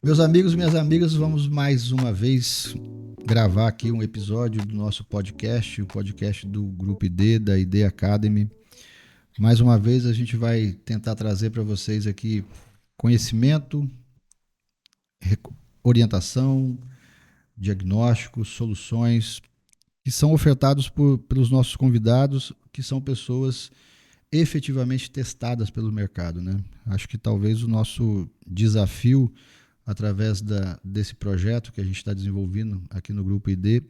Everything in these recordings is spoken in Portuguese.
Meus amigos, minhas amigas, vamos mais uma vez gravar aqui um episódio do nosso podcast, o podcast do Grupo ID, da ID Academy. Mais uma vez a gente vai tentar trazer para vocês aqui conhecimento, orientação, diagnósticos, soluções que são ofertados pelos nossos convidados, que são pessoas efetivamente testadas pelo mercado, né? Acho que talvez o nosso desafio através desse projeto que a gente está desenvolvendo aqui no Grupo ID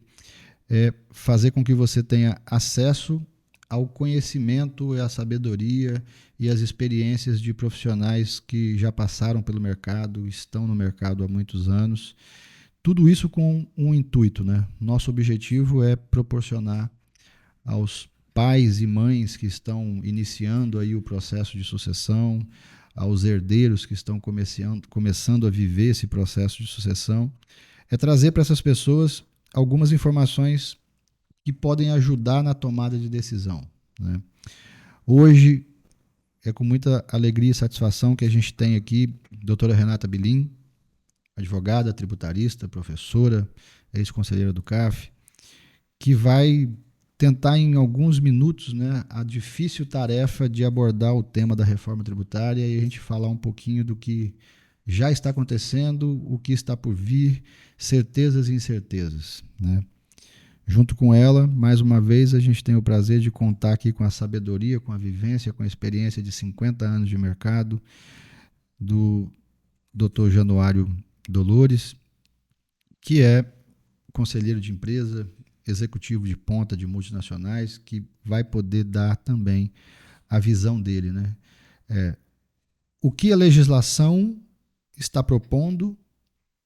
é fazer com que você tenha acesso ao conhecimento e à sabedoria e às experiências de profissionais que já passaram pelo mercado, estão no mercado há muitos anos. Tudo isso com um intuito, né? Nosso objetivo é proporcionar aos pais e mães que estão iniciando aí o processo de sucessão, aos herdeiros que estão começando a viver esse processo de sucessão, é trazer para essas pessoas algumas informações que podem ajudar na tomada de decisão, né? Hoje é com muita alegria e satisfação que a gente tem aqui a doutora Renata Bilim, advogada, tributarista, professora, ex-conselheira do CAF, que vai tentar em alguns minutos, né, a difícil tarefa de abordar o tema da reforma tributária e a gente falar um pouquinho do que já está acontecendo, o que está por vir, certezas e incertezas, né? Junto com ela, mais uma vez, a gente tem o prazer de contar aqui com a sabedoria, com a vivência, com a experiência de 50 anos de mercado do Dr. Januário Dolores, que é conselheiro de empresa, executivo de ponta de multinacionais, que vai poder dar também a visão dele, né? O que a legislação está propondo,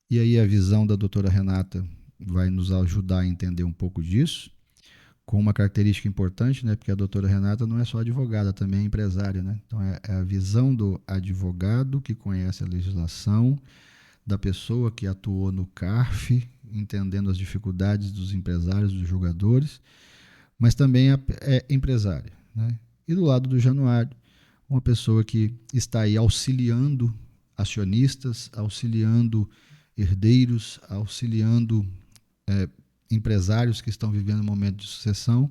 e aí a visão da doutora Renata vai nos ajudar a entender um pouco disso, com uma característica importante, né? Porque a doutora Renata não é só advogada, também é empresária, né? Então é a visão do advogado que conhece a legislação, da pessoa que atuou no CARF, entendendo as dificuldades dos empresários, dos jogadores, mas também é empresária, né? E do lado do Januário, uma pessoa que está aí auxiliando acionistas, auxiliando herdeiros, auxiliando empresários que estão vivendo um momento de sucessão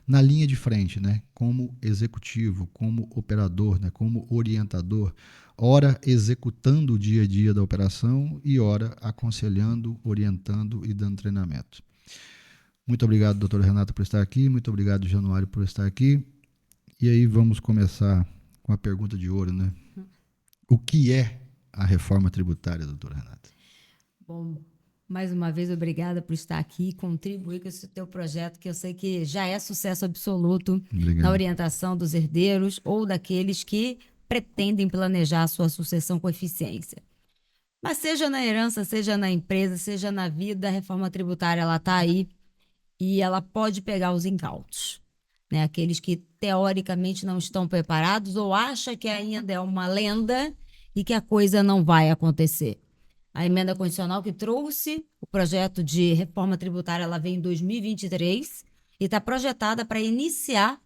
na linha de frente, né? Como executivo, como operador, né? Como orientador, ora executando o dia a dia da operação e ora aconselhando, orientando e dando treinamento. Muito obrigado, doutora Renata, por estar aqui. Muito obrigado, Januário, por estar aqui. E aí vamos começar com a pergunta de ouro, né? O que é a reforma tributária, doutora Renata? Bom, mais uma vez, obrigada por estar aqui e contribuir com esse teu projeto, que eu sei que já é sucesso absoluto na Obrigado. orientação dos herdeiros ou daqueles que pretendem planejar a sua sucessão com eficiência. Mas seja na herança, seja na empresa, seja na vida, a reforma tributária ela está aí e ela pode pegar os incautos, né? Aqueles que teoricamente não estão preparados ou acham que ainda é uma lenda e que a coisa não vai acontecer. A emenda constitucional que trouxe o projeto de reforma tributária, ela veio em 2023 e está projetada para iniciar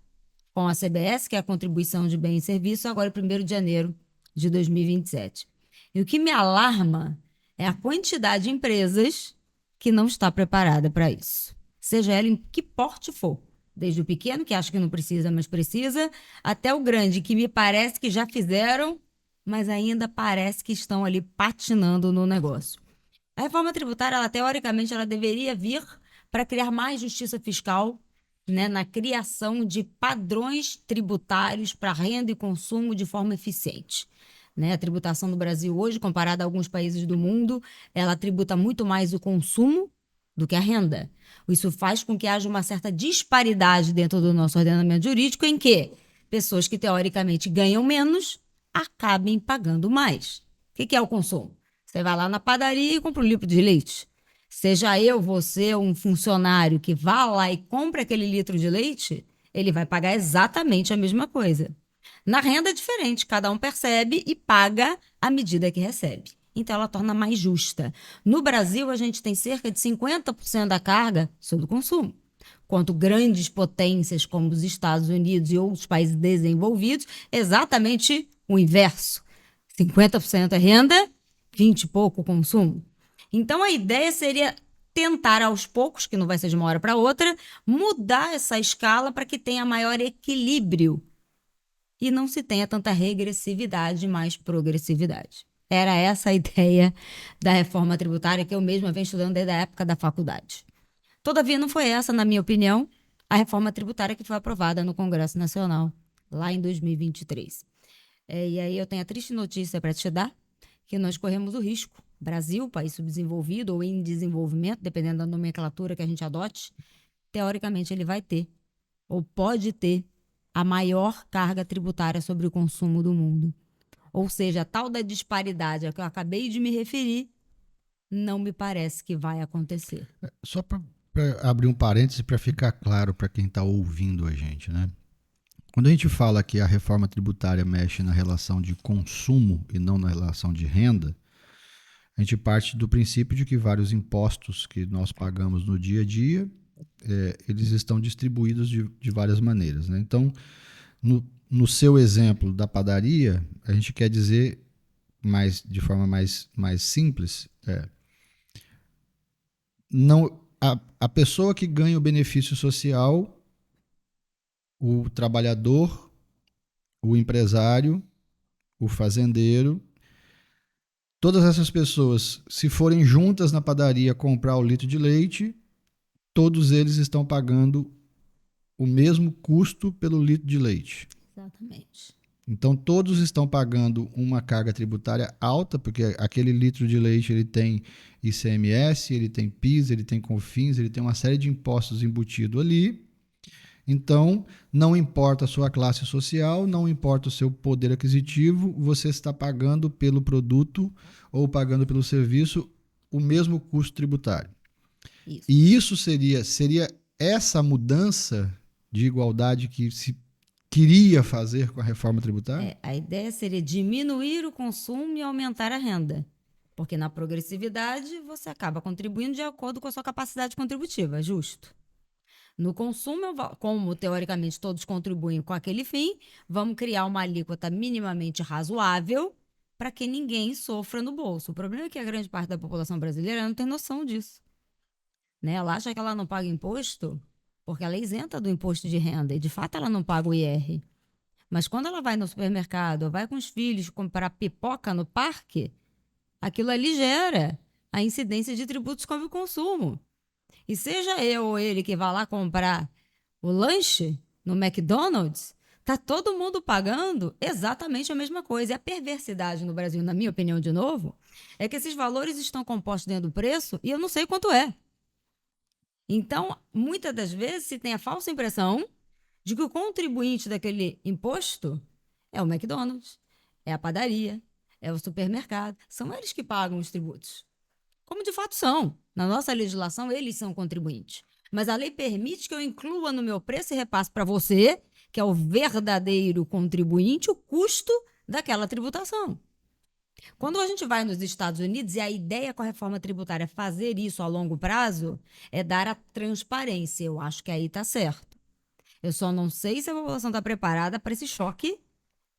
com a CBS, que é a contribuição de bem e serviço, agora 1º de janeiro de 2027. E o que me alarma é a quantidade de empresas que não está preparada para isso, seja ela em que porte for. Desde o pequeno, que acha que não precisa, mas precisa, até o grande, que me parece que já fizeram, mas ainda parece que estão ali patinando no negócio. A reforma tributária, ela, teoricamente, ela deveria vir para criar mais justiça fiscal, né, na criação de padrões tributários para renda e consumo de forma eficiente. Né? A tributação no Brasil hoje, comparada a alguns países do mundo, ela tributa muito mais o consumo do que a renda. Isso faz com que haja uma certa disparidade dentro do nosso ordenamento jurídico, em que pessoas que teoricamente ganham menos acabem pagando mais. O que é o consumo? Você vai lá na padaria e compra um litro de leite. Seja eu, você, um funcionário que vá lá e compre aquele litro de leite, ele vai pagar exatamente a mesma coisa. Na renda é diferente, cada um percebe e paga à medida que recebe. Então, ela torna mais justa. No Brasil, a gente tem cerca de 50% da carga sobre o consumo. Quanto grandes potências como os Estados Unidos e outros países desenvolvidos, exatamente o inverso. 50% é renda, 20 e pouco o consumo. Então, a ideia seria tentar aos poucos, que não vai ser de uma hora para outra, mudar essa escala para que tenha maior equilíbrio e não se tenha tanta regressividade, mais progressividade. Era essa a ideia da reforma tributária que eu mesma venho estudando desde a época da faculdade. Todavia, não foi essa, na minha opinião, a reforma tributária que foi aprovada no Congresso Nacional, lá em 2023. E aí eu tenho a triste notícia para te dar, que nós corremos o risco, Brasil, país subdesenvolvido ou em desenvolvimento, dependendo da nomenclatura que a gente adote, teoricamente ele vai ter, ou pode ter, a maior carga tributária sobre o consumo do mundo. Ou seja, a tal da disparidade a que eu acabei de me referir, não me parece que vai acontecer. Só para abrir um parêntese para ficar claro para quem está ouvindo a gente, né? Quando a gente fala que a reforma tributária mexe na relação de consumo e não na relação de renda, a gente parte do princípio de que vários impostos que nós pagamos no dia a dia, eles estão distribuídos de várias maneiras, né? Então, no seu exemplo da padaria, a gente quer dizer de forma mais simples, não, a pessoa que ganha o benefício social, o trabalhador, o empresário, o fazendeiro, todas essas pessoas, se forem juntas na padaria comprar o litro de leite, todos eles estão pagando o mesmo custo pelo litro de leite. Exatamente. Então, todos estão pagando uma carga tributária alta, porque aquele litro de leite ele tem ICMS, ele tem PIS, ele tem COFINS, ele tem uma série de impostos embutidos ali. Então, não importa a sua classe social, não importa o seu poder aquisitivo, você está pagando pelo produto ou pagando pelo serviço o mesmo custo tributário. Isso. E isso seria essa mudança de igualdade que se queria fazer com a reforma tributária? A ideia seria diminuir o consumo e aumentar a renda. Porque na progressividade você acaba contribuindo de acordo com a sua capacidade contributiva, justo. No consumo, como teoricamente todos contribuem com aquele fim, vamos criar uma alíquota minimamente razoável para que ninguém sofra no bolso. O problema é que a grande parte da população brasileira não tem noção disso. Né? Ela acha que ela não paga imposto porque ela é isenta do imposto de renda e, de fato, ela não paga o IR. Mas quando ela vai no supermercado ou vai com os filhos comprar pipoca no parque, aquilo ali gera a incidência de tributos sobre o consumo. E seja eu ou ele que vá lá comprar o lanche no McDonald's, tá todo mundo pagando exatamente a mesma coisa. E a perversidade no Brasil, na minha opinião, de novo, é que esses valores estão compostos dentro do preço e eu não sei quanto é. Então, muitas das vezes se tem a falsa impressão de que o contribuinte daquele imposto é o McDonald's, é a padaria, é o supermercado. São eles que pagam os tributos. Como de fato são. Na nossa legislação, eles são contribuintes. Mas a lei permite que eu inclua no meu preço e repasse para você, que é o verdadeiro contribuinte, o custo daquela tributação. Quando a gente vai nos Estados Unidos, e a ideia com a reforma tributária é fazer isso a longo prazo, é dar a transparência. Eu acho que aí está certo. Eu só não sei se a população está preparada para esse choque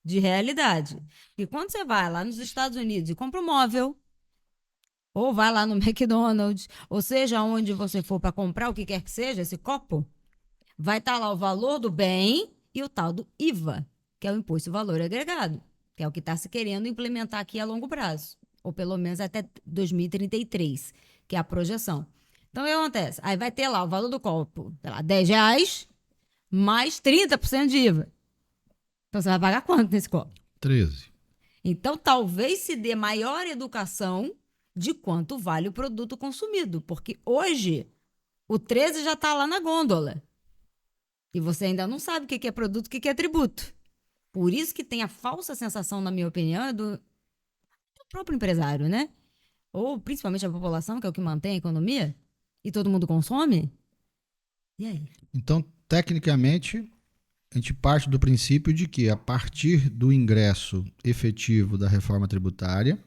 de realidade. E quando você vai lá nos Estados Unidos e compra um móvel, ou vai lá no McDonald's, ou seja, onde você for para comprar o que quer que seja, esse copo, vai estar lá o valor do bem e o tal do IVA, que é o Imposto de Valor Agregado, que é o que está se querendo implementar aqui a longo prazo, ou pelo menos até 2033, que é a projeção. Então, o que acontece? Aí vai ter lá o valor do copo, sei lá, R$10, mais 30% de IVA. Então, você vai pagar quanto nesse copo? 13. Então, talvez se dê maior educação de quanto vale o produto consumido, porque hoje o 13 já está lá na gôndola e você ainda não sabe o que é produto, o que é tributo. Por isso que tem a falsa sensação, na minha opinião, do próprio empresário, né? Ou principalmente a população, que é o que mantém a economia, e todo mundo consome. E aí? Então, tecnicamente, a gente parte do princípio de que, a partir do ingresso efetivo da reforma tributária,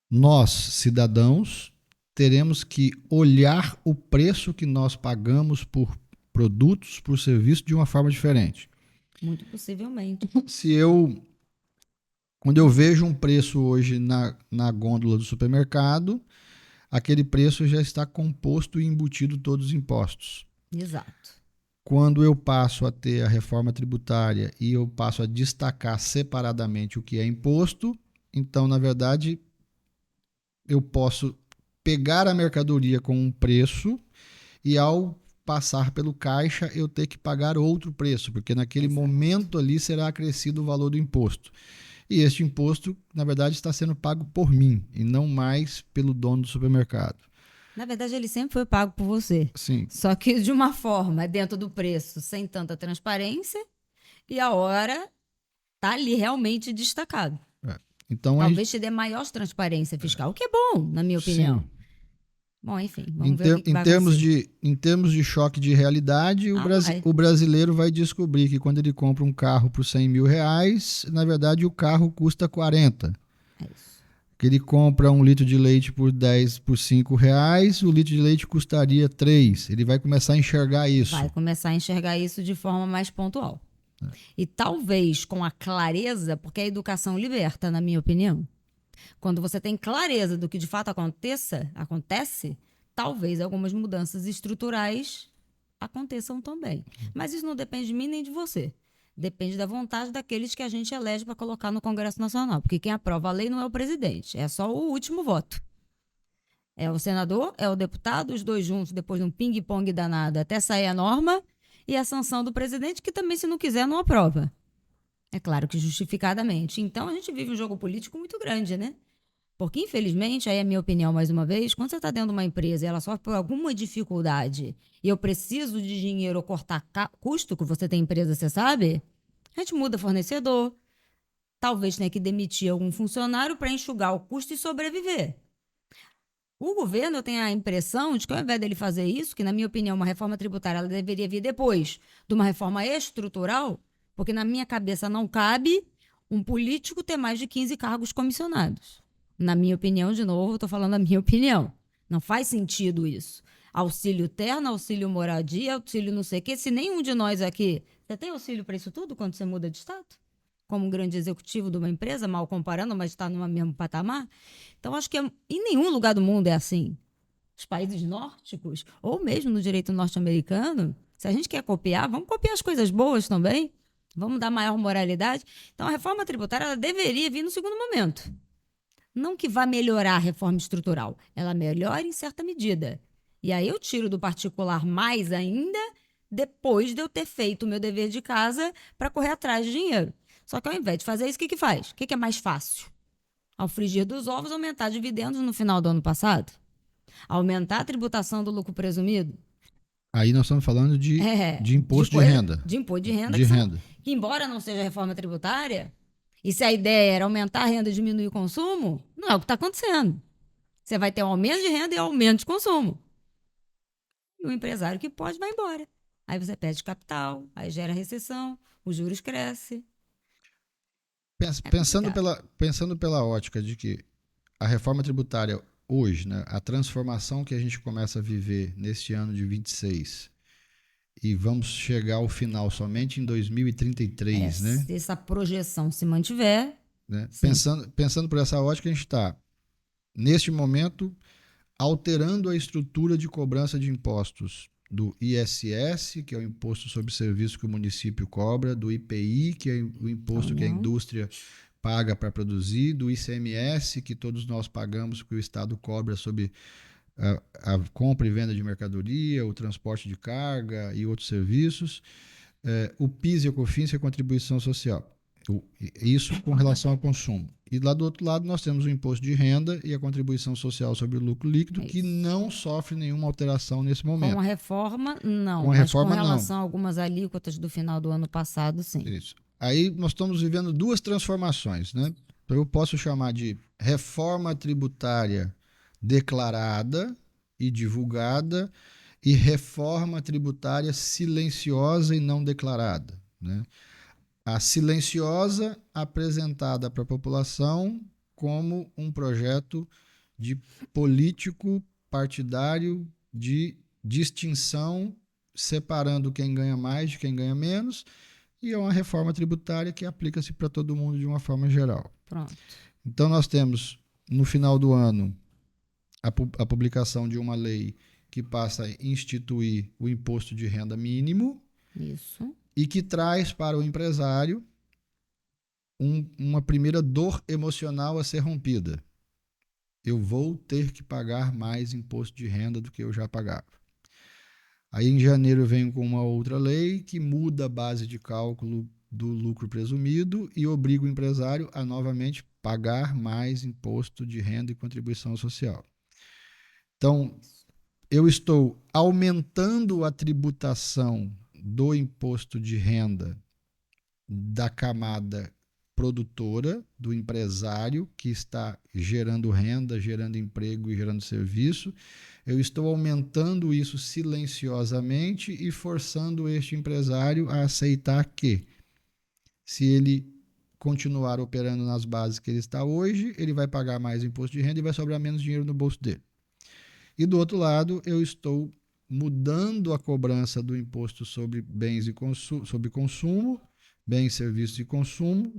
nós, cidadãos, teremos que olhar o preço que nós pagamos por produtos, por serviços, de uma forma diferente. Muito possivelmente. Se eu Quando eu vejo um preço hoje na gôndola do supermercado, aquele preço já está composto e embutido todos os impostos. Exato. Quando eu passo a ter a reforma tributária e eu passo a destacar separadamente o que é imposto, então, na verdade, eu posso pegar a mercadoria com um preço e, ao passar pelo caixa, eu ter que pagar outro preço, porque naquele momento ali será acrescido o valor do imposto. E este imposto, na verdade, está sendo pago por mim e não mais pelo dono do supermercado. Na verdade, ele sempre foi pago por você. Sim. Só que de uma forma, dentro do preço, sem tanta transparência, e a hora tá ali realmente destacado. Então, Talvez te dê maior transparência fiscal, o que é bom, na minha opinião. sim. Bom, enfim, vamos ver o que vai Em termos de choque de realidade, o brasileiro vai descobrir que quando ele compra um carro por 100 mil reais, na verdade o carro custa 40. É isso. Que ele compra um litro de leite por 5 reais, o litro de leite custaria 3. Ele vai começar a enxergar isso. Vai começar a enxergar isso de forma mais pontual. E talvez com a clareza, porque a educação liberta, na minha opinião. Quando você tem clareza do que de fato acontece, talvez algumas mudanças estruturais aconteçam também. Mas isso não depende de mim nem de você. Depende da vontade daqueles que a gente elege para colocar no Congresso Nacional. Porque quem aprova a lei não é o presidente, é só o último voto. É o senador, é o deputado, os dois juntos, depois de um ping-pong danado, até sair a norma, e a sanção do presidente, que também, se não quiser, não aprova. É claro que justificadamente. Então, a gente vive um jogo político muito grande, né? Porque, infelizmente, aí é a minha opinião mais uma vez, quando você está dentro de uma empresa e ela sofre por alguma dificuldade e eu preciso de dinheiro ou cortar custo, que você tem empresa, você sabe, a gente muda fornecedor, talvez tenha que demitir algum funcionário para enxugar o custo e sobreviver. O governo, eu tenho a impressão de que, ao invés dele fazer isso, que, na minha opinião, uma reforma tributária ela deveria vir depois de uma reforma estrutural, porque na minha cabeça não cabe um político ter mais de 15 cargos comissionados. Na minha opinião, de novo, estou falando a minha opinião. Não faz sentido isso. Auxílio terno, auxílio moradia, auxílio não sei o quê. Se nenhum de nós aqui... Você tem auxílio para isso tudo quando você muda de estado? Como um grande executivo de uma empresa, mal comparando, mas está no mesmo patamar? Então, acho que em nenhum lugar do mundo é assim. Os países nórdicos, ou mesmo no direito norte-americano, se a gente quer copiar, vamos copiar as coisas boas também. Vamos dar maior moralidade. Então, a reforma tributária ela deveria vir no segundo momento. Não que vá melhorar a reforma estrutural, ela melhora em certa medida. E aí eu tiro do particular mais ainda depois de eu ter feito o meu dever de casa para correr atrás de dinheiro. Só que ao invés de fazer isso, o que faz? O que é mais fácil? Ao frigir dos ovos, aumentar dividendos no final do ano passado? Aumentar a tributação do lucro presumido? Aí nós estamos falando de imposto de renda. De imposto de renda. Que embora não seja reforma tributária, e se a ideia era aumentar a renda e diminuir o consumo, não é o que está acontecendo. Você vai ter um aumento de renda e aumento de consumo. E o empresário que pode vai embora. Aí você perde capital, aí gera recessão, os juros crescem. Pensando pela ótica de que a reforma tributária hoje, né, a transformação que a gente começa a viver neste ano de 26 e vamos chegar ao final somente em 2033, né? Se essa projeção se mantiver... Né? Pensando por essa ótica, a gente está, neste momento, alterando a estrutura de cobrança de impostos do ISS, que é o Imposto sobre Serviço que o município cobra, do IPI, que é o imposto que a indústria paga para produzir, do ICMS, que todos nós pagamos, que o Estado cobra sobre a compra e venda de mercadoria, o transporte de carga e outros serviços, o PIS e o COFINS, que é a contribuição social. Isso com relação ao consumo. E lá do outro lado nós temos o imposto de renda e a contribuição social sobre o lucro líquido, que não sofre nenhuma alteração nesse momento. Com a reforma, não. Com relação a algumas alíquotas do final do ano passado, sim. Isso. Aí nós estamos vivendo duas transformações, né? Então eu posso chamar de reforma tributária declarada e divulgada e reforma tributária silenciosa e não declarada, né? A silenciosa apresentada para a população como um projeto de político partidário de distinção, separando quem ganha mais de quem ganha menos, e é uma reforma tributária que aplica-se para todo mundo de uma forma geral. Pronto. Então, nós temos, no final do ano, a publicação de uma lei que passa a instituir o imposto de renda mínimo Isso. e que traz para o empresário uma primeira dor emocional a ser rompida. Eu vou ter que pagar mais imposto de renda do que eu já pagava. Aí, em janeiro, eu venho com uma outra lei que muda a base de cálculo do lucro presumido e obriga o empresário a novamente pagar mais imposto de renda e contribuição social. Então, eu estou aumentando a tributação do imposto de renda da camada produtora, do empresário que está gerando renda, gerando emprego e gerando serviço. Eu estou aumentando isso silenciosamente e forçando este empresário a aceitar que, se ele continuar operando nas bases que ele está hoje, ele vai pagar mais imposto de renda e vai sobrar menos dinheiro no bolso dele. E do outro lado, eu estou mudando a cobrança do imposto sobre bens e sobre consumo, bens, serviços e consumo,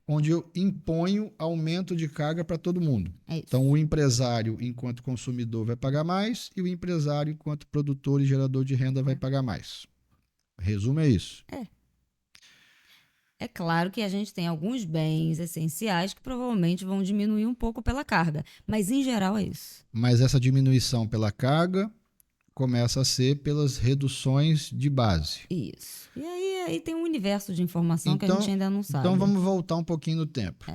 onde eu imponho aumento de carga para todo mundo. Então, o empresário, enquanto consumidor, vai pagar mais e o empresário, enquanto produtor e gerador de renda, vai pagar mais. Resumo é isso. É claro que a gente tem alguns bens essenciais que provavelmente vão diminuir um pouco pela carga, mas em geral é isso. Mas essa diminuição pela carga começa a ser pelas reduções de base. Isso. E aí tem um universo de informação que a gente ainda não sabe. Então vamos voltar um pouquinho no tempo.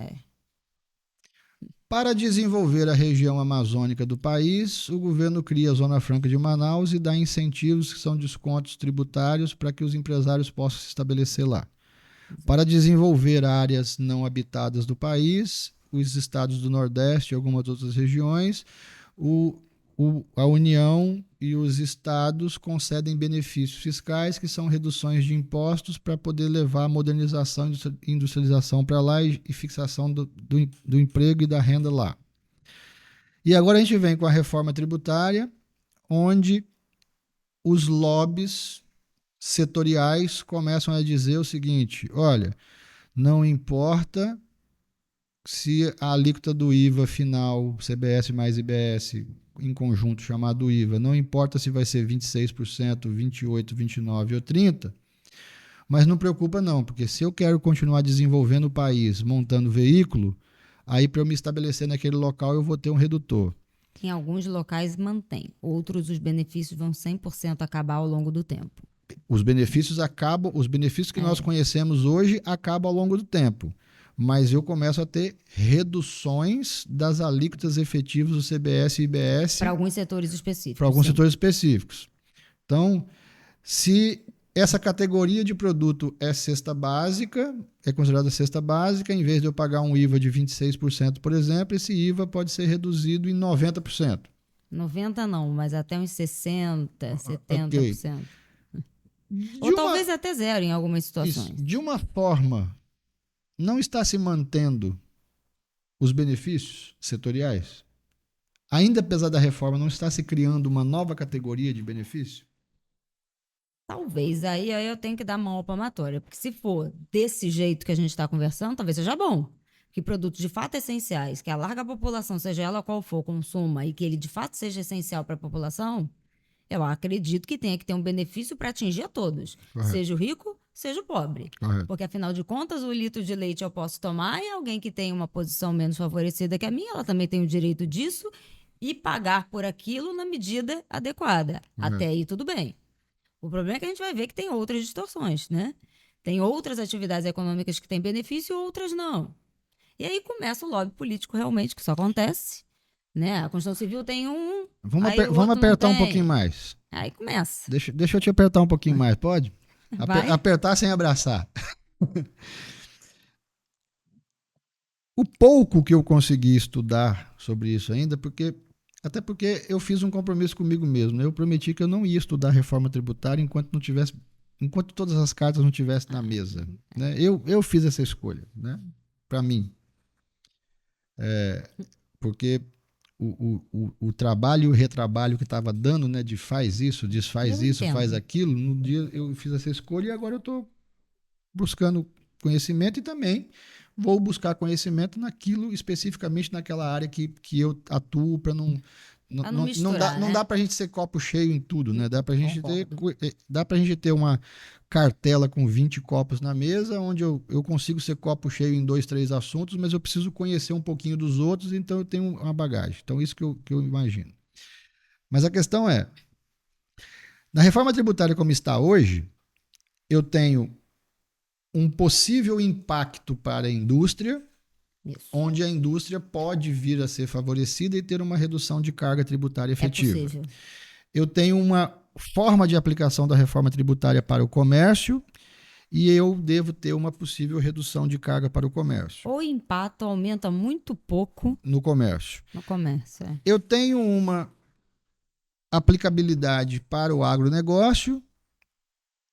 Para desenvolver a região amazônica do país, o governo cria a Zona Franca de Manaus e dá incentivos que são descontos tributários para que os empresários possam se estabelecer lá. Para desenvolver áreas não habitadas do país, os estados do Nordeste e algumas outras regiões, a União e os estados concedem benefícios fiscais, que são reduções de impostos para poder levar a modernização e industrialização para lá e fixação do emprego e da renda lá. E agora a gente vem com a reforma tributária, onde os lobbies setoriais começam a dizer o seguinte: olha, não importa se a alíquota do IVA final, CBS mais IBS, em conjunto chamado IVA, não importa se vai ser 26%, 28%, 29% ou 30%, mas não preocupa não, porque se eu quero continuar desenvolvendo o país, montando veículo, aí para eu me estabelecer naquele local eu vou ter um redutor. Em alguns locais mantém, outros os benefícios vão 100% acabar ao longo do tempo. Os benefícios que nós conhecemos hoje acabam ao longo do tempo. Mas eu começo a ter reduções das alíquotas efetivas do CBS e IBS. Para alguns setores específicos. Para alguns setores específicos. Então, se essa categoria de produto é cesta básica, é considerada cesta básica, em vez de eu pagar um IVA de 26%, por exemplo, esse IVA pode ser reduzido em 90%. 90% não, mas até uns 60%, 70%. Okay. Ou talvez até zero em algumas situações. Isso, de uma forma, não está se mantendo os benefícios setoriais? Ainda apesar da reforma, não está se criando uma nova categoria de benefício? Talvez, aí eu tenho que dar mão à palmatória, porque se for desse jeito que a gente está conversando, talvez seja bom. Que produtos de fato essenciais, que a larga população, seja ela qual for, consuma e que ele de fato seja essencial para a população, eu acredito que tenha que ter um benefício para atingir a todos. Correto. Seja o rico, seja o pobre. Correto. Porque, afinal de contas, o litro de leite eu posso tomar e alguém que tem uma posição menos favorecida que a minha, ela também tem o direito disso e pagar por aquilo na medida adequada. Correto. Até aí, tudo bem. O problema é que a gente vai ver que tem outras distorções, né? Tem outras atividades econômicas que têm benefício e outras não. E aí começa o lobby político realmente, que isso acontece. Né? A Constituição Civil tem um... Vamos apertar um pouquinho mais. Aí começa. Deixa eu te apertar um pouquinho mais, pode? Apertar sem abraçar. O pouco que eu consegui estudar sobre isso ainda, até porque eu fiz um compromisso comigo mesmo. Né? Eu prometi que eu não ia estudar reforma tributária enquanto todas as cartas não estivessem na mesa. Né? Eu fiz essa escolha, né? Para mim. Porque o trabalho e o retrabalho que estava dando, né, de faz isso, desfaz isso, faz aquilo, no dia eu fiz essa escolha e agora eu estou buscando conhecimento e também vou buscar conhecimento naquilo, especificamente naquela área que eu atuo, para não. Pra não misturar, Não né? dá para a gente ser copo cheio em tudo, né? Dá para Concordo. a gente ter uma cartela com 20 copos na mesa, onde eu consigo ser copo cheio em 2, 3 assuntos, mas eu preciso conhecer um pouquinho dos outros, então eu tenho uma bagagem. Então, isso que eu imagino. Mas a questão é, na reforma tributária como está hoje, eu tenho um possível impacto para a indústria, Isso. onde a indústria pode vir a ser favorecida e ter uma redução de carga tributária É efetiva. possível. Eu tenho uma forma de aplicação da reforma tributária para o comércio e eu devo ter uma possível redução de carga para o comércio. O impacto aumenta muito pouco No comércio. no comércio. É. Eu tenho uma aplicabilidade para o agronegócio,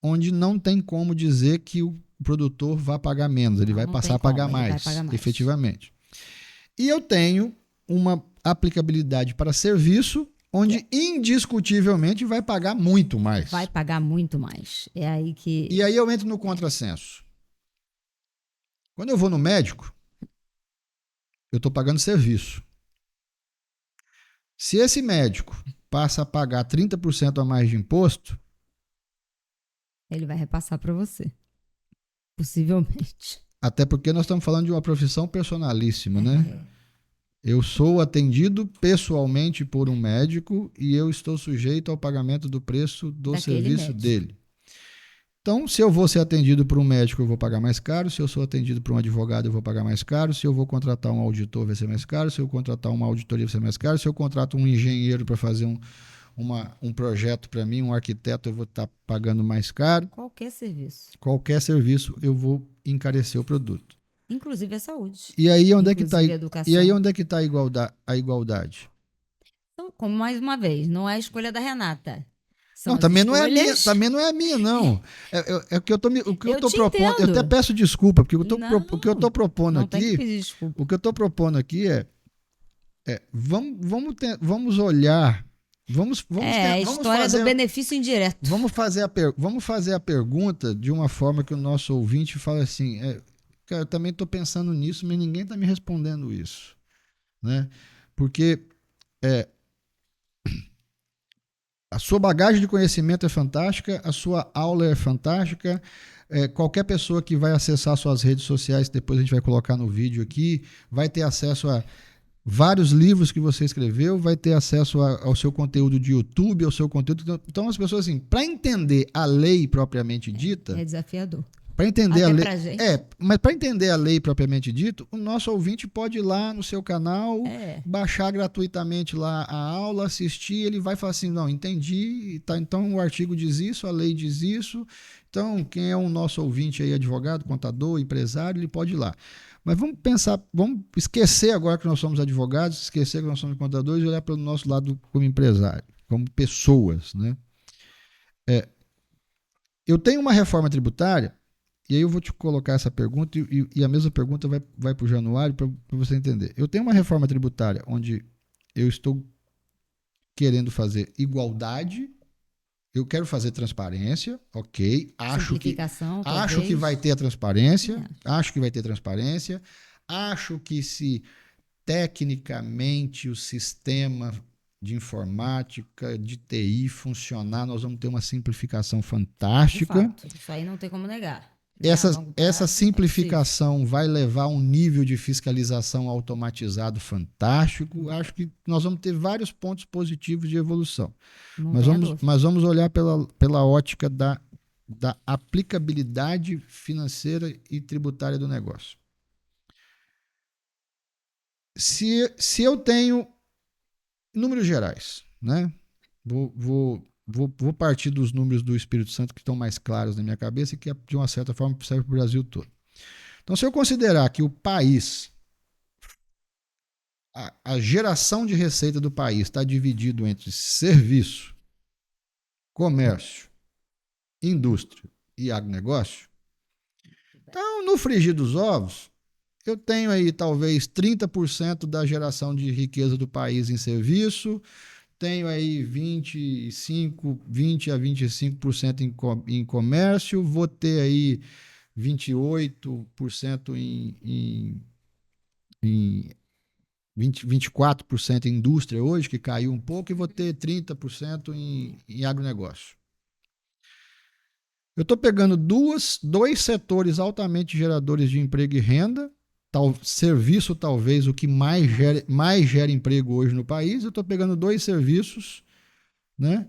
onde não tem como dizer que o produtor vai pagar menos, ele vai Não passar tem a pagar como, ele vai mais, pagar mais. efetivamente. E eu tenho uma aplicabilidade para serviço, onde indiscutivelmente vai pagar muito mais. Vai pagar muito mais. É aí que. E aí eu entro no contrassenso. Quando eu vou no médico, eu estou pagando serviço. Se esse médico passa a pagar 30% a mais de imposto, Ele vai repassar para você. Possivelmente. até porque nós estamos falando de uma profissão personalíssima, né? Eu sou atendido pessoalmente por um médico e eu estou sujeito ao pagamento do preço do Daquele serviço médico. dele. Então, se eu vou ser atendido por um médico, eu vou pagar mais caro. Se eu sou atendido por um advogado, eu vou pagar mais caro. Se eu vou contratar um auditor, vai ser mais caro. Se eu contratar uma auditoria, vai ser mais caro. Se eu contrato um engenheiro para fazer um projeto para mim, um arquiteto, eu vou estar pagando mais caro. Qualquer serviço. Qualquer serviço, eu vou encarecer o produto. Inclusive a saúde. E aí, onde é que está Inclusive a educação. a igualdade? Então, como mais uma vez, não é a escolha da Renata. São Não, as também não é a minha, escolhas- também não é a minha, não. É o que eu Eu tô te propondo. Eu entendo. até peço desculpa, porque Não, o que eu tô propondo não tem que aqui, pedir desculpa. o que eu tô propondo aqui vamos olhar, vamos É a história do benefício indireto. vamos fazer a pergunta de uma forma que o nosso ouvinte fala assim, cara, eu também estou pensando nisso, mas ninguém está me respondendo isso, né? Porque a sua bagagem de conhecimento é fantástica, a sua aula é fantástica. Qualquer pessoa que vai acessar suas redes sociais, depois a gente vai colocar no vídeo aqui, vai ter acesso a vários livros que você escreveu, vai ter acesso ao seu conteúdo de YouTube, ao seu conteúdo. Então, as pessoas, assim, para entender a lei propriamente dita, É desafiador. para entender Até a lei, pra gente. mas para entender a lei propriamente dito, o nosso ouvinte pode ir lá no seu canal, baixar gratuitamente lá a aula, assistir, ele vai falar assim, não, entendi, tá, então o artigo diz isso, a lei diz isso, então quem é o nosso ouvinte aí, advogado, contador, empresário, ele pode ir lá. Mas vamos pensar, vamos esquecer agora que nós somos advogados, esquecer que nós somos contadores e olhar pelo nosso lado como empresário, como pessoas, né? Eu tenho uma reforma tributária. E aí eu vou te colocar essa pergunta e a mesma pergunta vai para o Januário para você entender. Eu tenho uma reforma tributária onde eu estou querendo fazer igualdade, eu quero fazer transparência, ok, acho que vai ter a transparência, acho que se tecnicamente o sistema de informática, de TI funcionar, nós vamos ter uma simplificação fantástica. De fato, isso aí não tem como negar. Essa simplificação vai levar a um nível de fiscalização automatizado fantástico. Acho que nós vamos ter vários pontos positivos de evolução. Mas vamos olhar pela ótica da aplicabilidade financeira e tributária do negócio. Se eu tenho números gerais, né? Vou partir dos números do Espírito Santo que estão mais claros na minha cabeça e que, de uma certa forma, serve para o Brasil todo. Então, se eu considerar que o país, a geração de receita do país está dividido entre serviço, comércio, indústria e agronegócio, então, no frigir dos ovos, eu tenho aí talvez 30% da geração de riqueza do país em serviço, tenho aí 20 a 25% em comércio, vou ter aí 28% em 24% em indústria hoje, que caiu um pouco, e vou ter 30% em agronegócio. Eu estou pegando dois setores altamente geradores de emprego e renda, serviço talvez o que mais gera emprego hoje no país. Eu estou pegando dois serviços, né?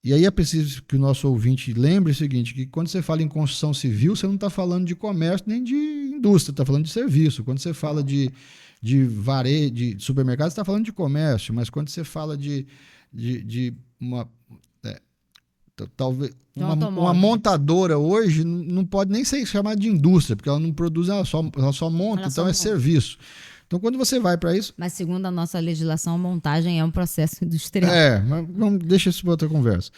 E aí é preciso que o nosso ouvinte lembre o seguinte, que quando você fala em construção civil, você não está falando de comércio nem de indústria, está falando de serviço. Quando você fala de varejo, de supermercado, você está falando de comércio, mas quando você fala de uma... talvez uma montadora hoje não pode nem ser chamada de indústria, porque ela não produz, ela só monta, então é serviço. Então, quando você vai para isso... Mas, segundo a nossa legislação, a montagem é um processo industrial. Mas deixa isso para outra conversa.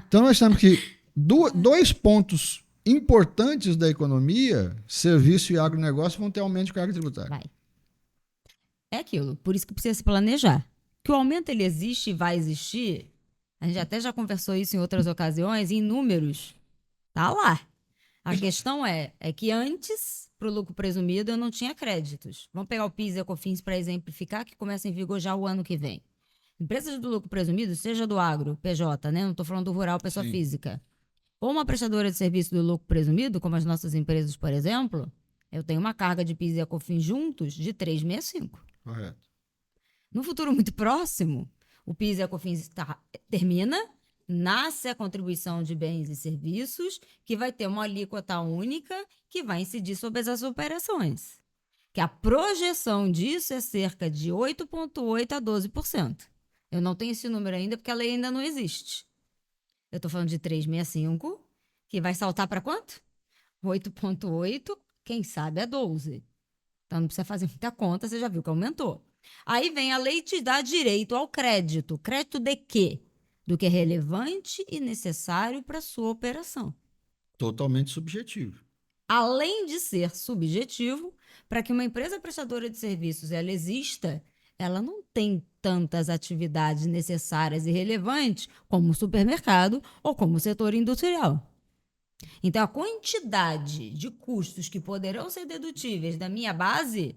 Então, nós temos que... dois pontos importantes da economia, serviço e agronegócio, vão ter aumento de carga tributária. Vai. É aquilo. Por isso que precisa se planejar. Que o aumento, ele existe e vai existir. A gente até já conversou isso em outras ocasiões, em números. Tá lá. A questão é que antes, para o lucro presumido, eu não tinha créditos. Vamos pegar o PIS e a COFINS para exemplificar, que começa em vigor já o ano que vem. Empresas do lucro presumido, seja do agro, PJ, né? Não estou falando do rural, pessoa física. Ou uma prestadora de serviço do lucro presumido, como as nossas empresas, por exemplo, eu tenho uma carga de PIS e a COFINS juntos de 365. Correto. No futuro muito próximo, o PIS e a COFINS termina, nasce a contribuição de bens e serviços, que vai ter uma alíquota única que vai incidir sobre as operações. Que a projeção disso é cerca de 8,8% a 12%. Eu não tenho esse número ainda, porque a lei ainda não existe. Eu estou falando de 365, que vai saltar para quanto? 8,8%, quem sabe é 12%. Então não precisa fazer muita conta, você já viu que aumentou. Aí vem a lei te dá direito ao crédito. Crédito de quê? Do que é relevante e necessário para a sua operação. Totalmente subjetivo. Além de ser subjetivo, para que uma empresa prestadora de serviços ela exista, ela não tem tantas atividades necessárias e relevantes como o supermercado ou como o setor industrial. Então, a quantidade de custos que poderão ser dedutíveis da minha base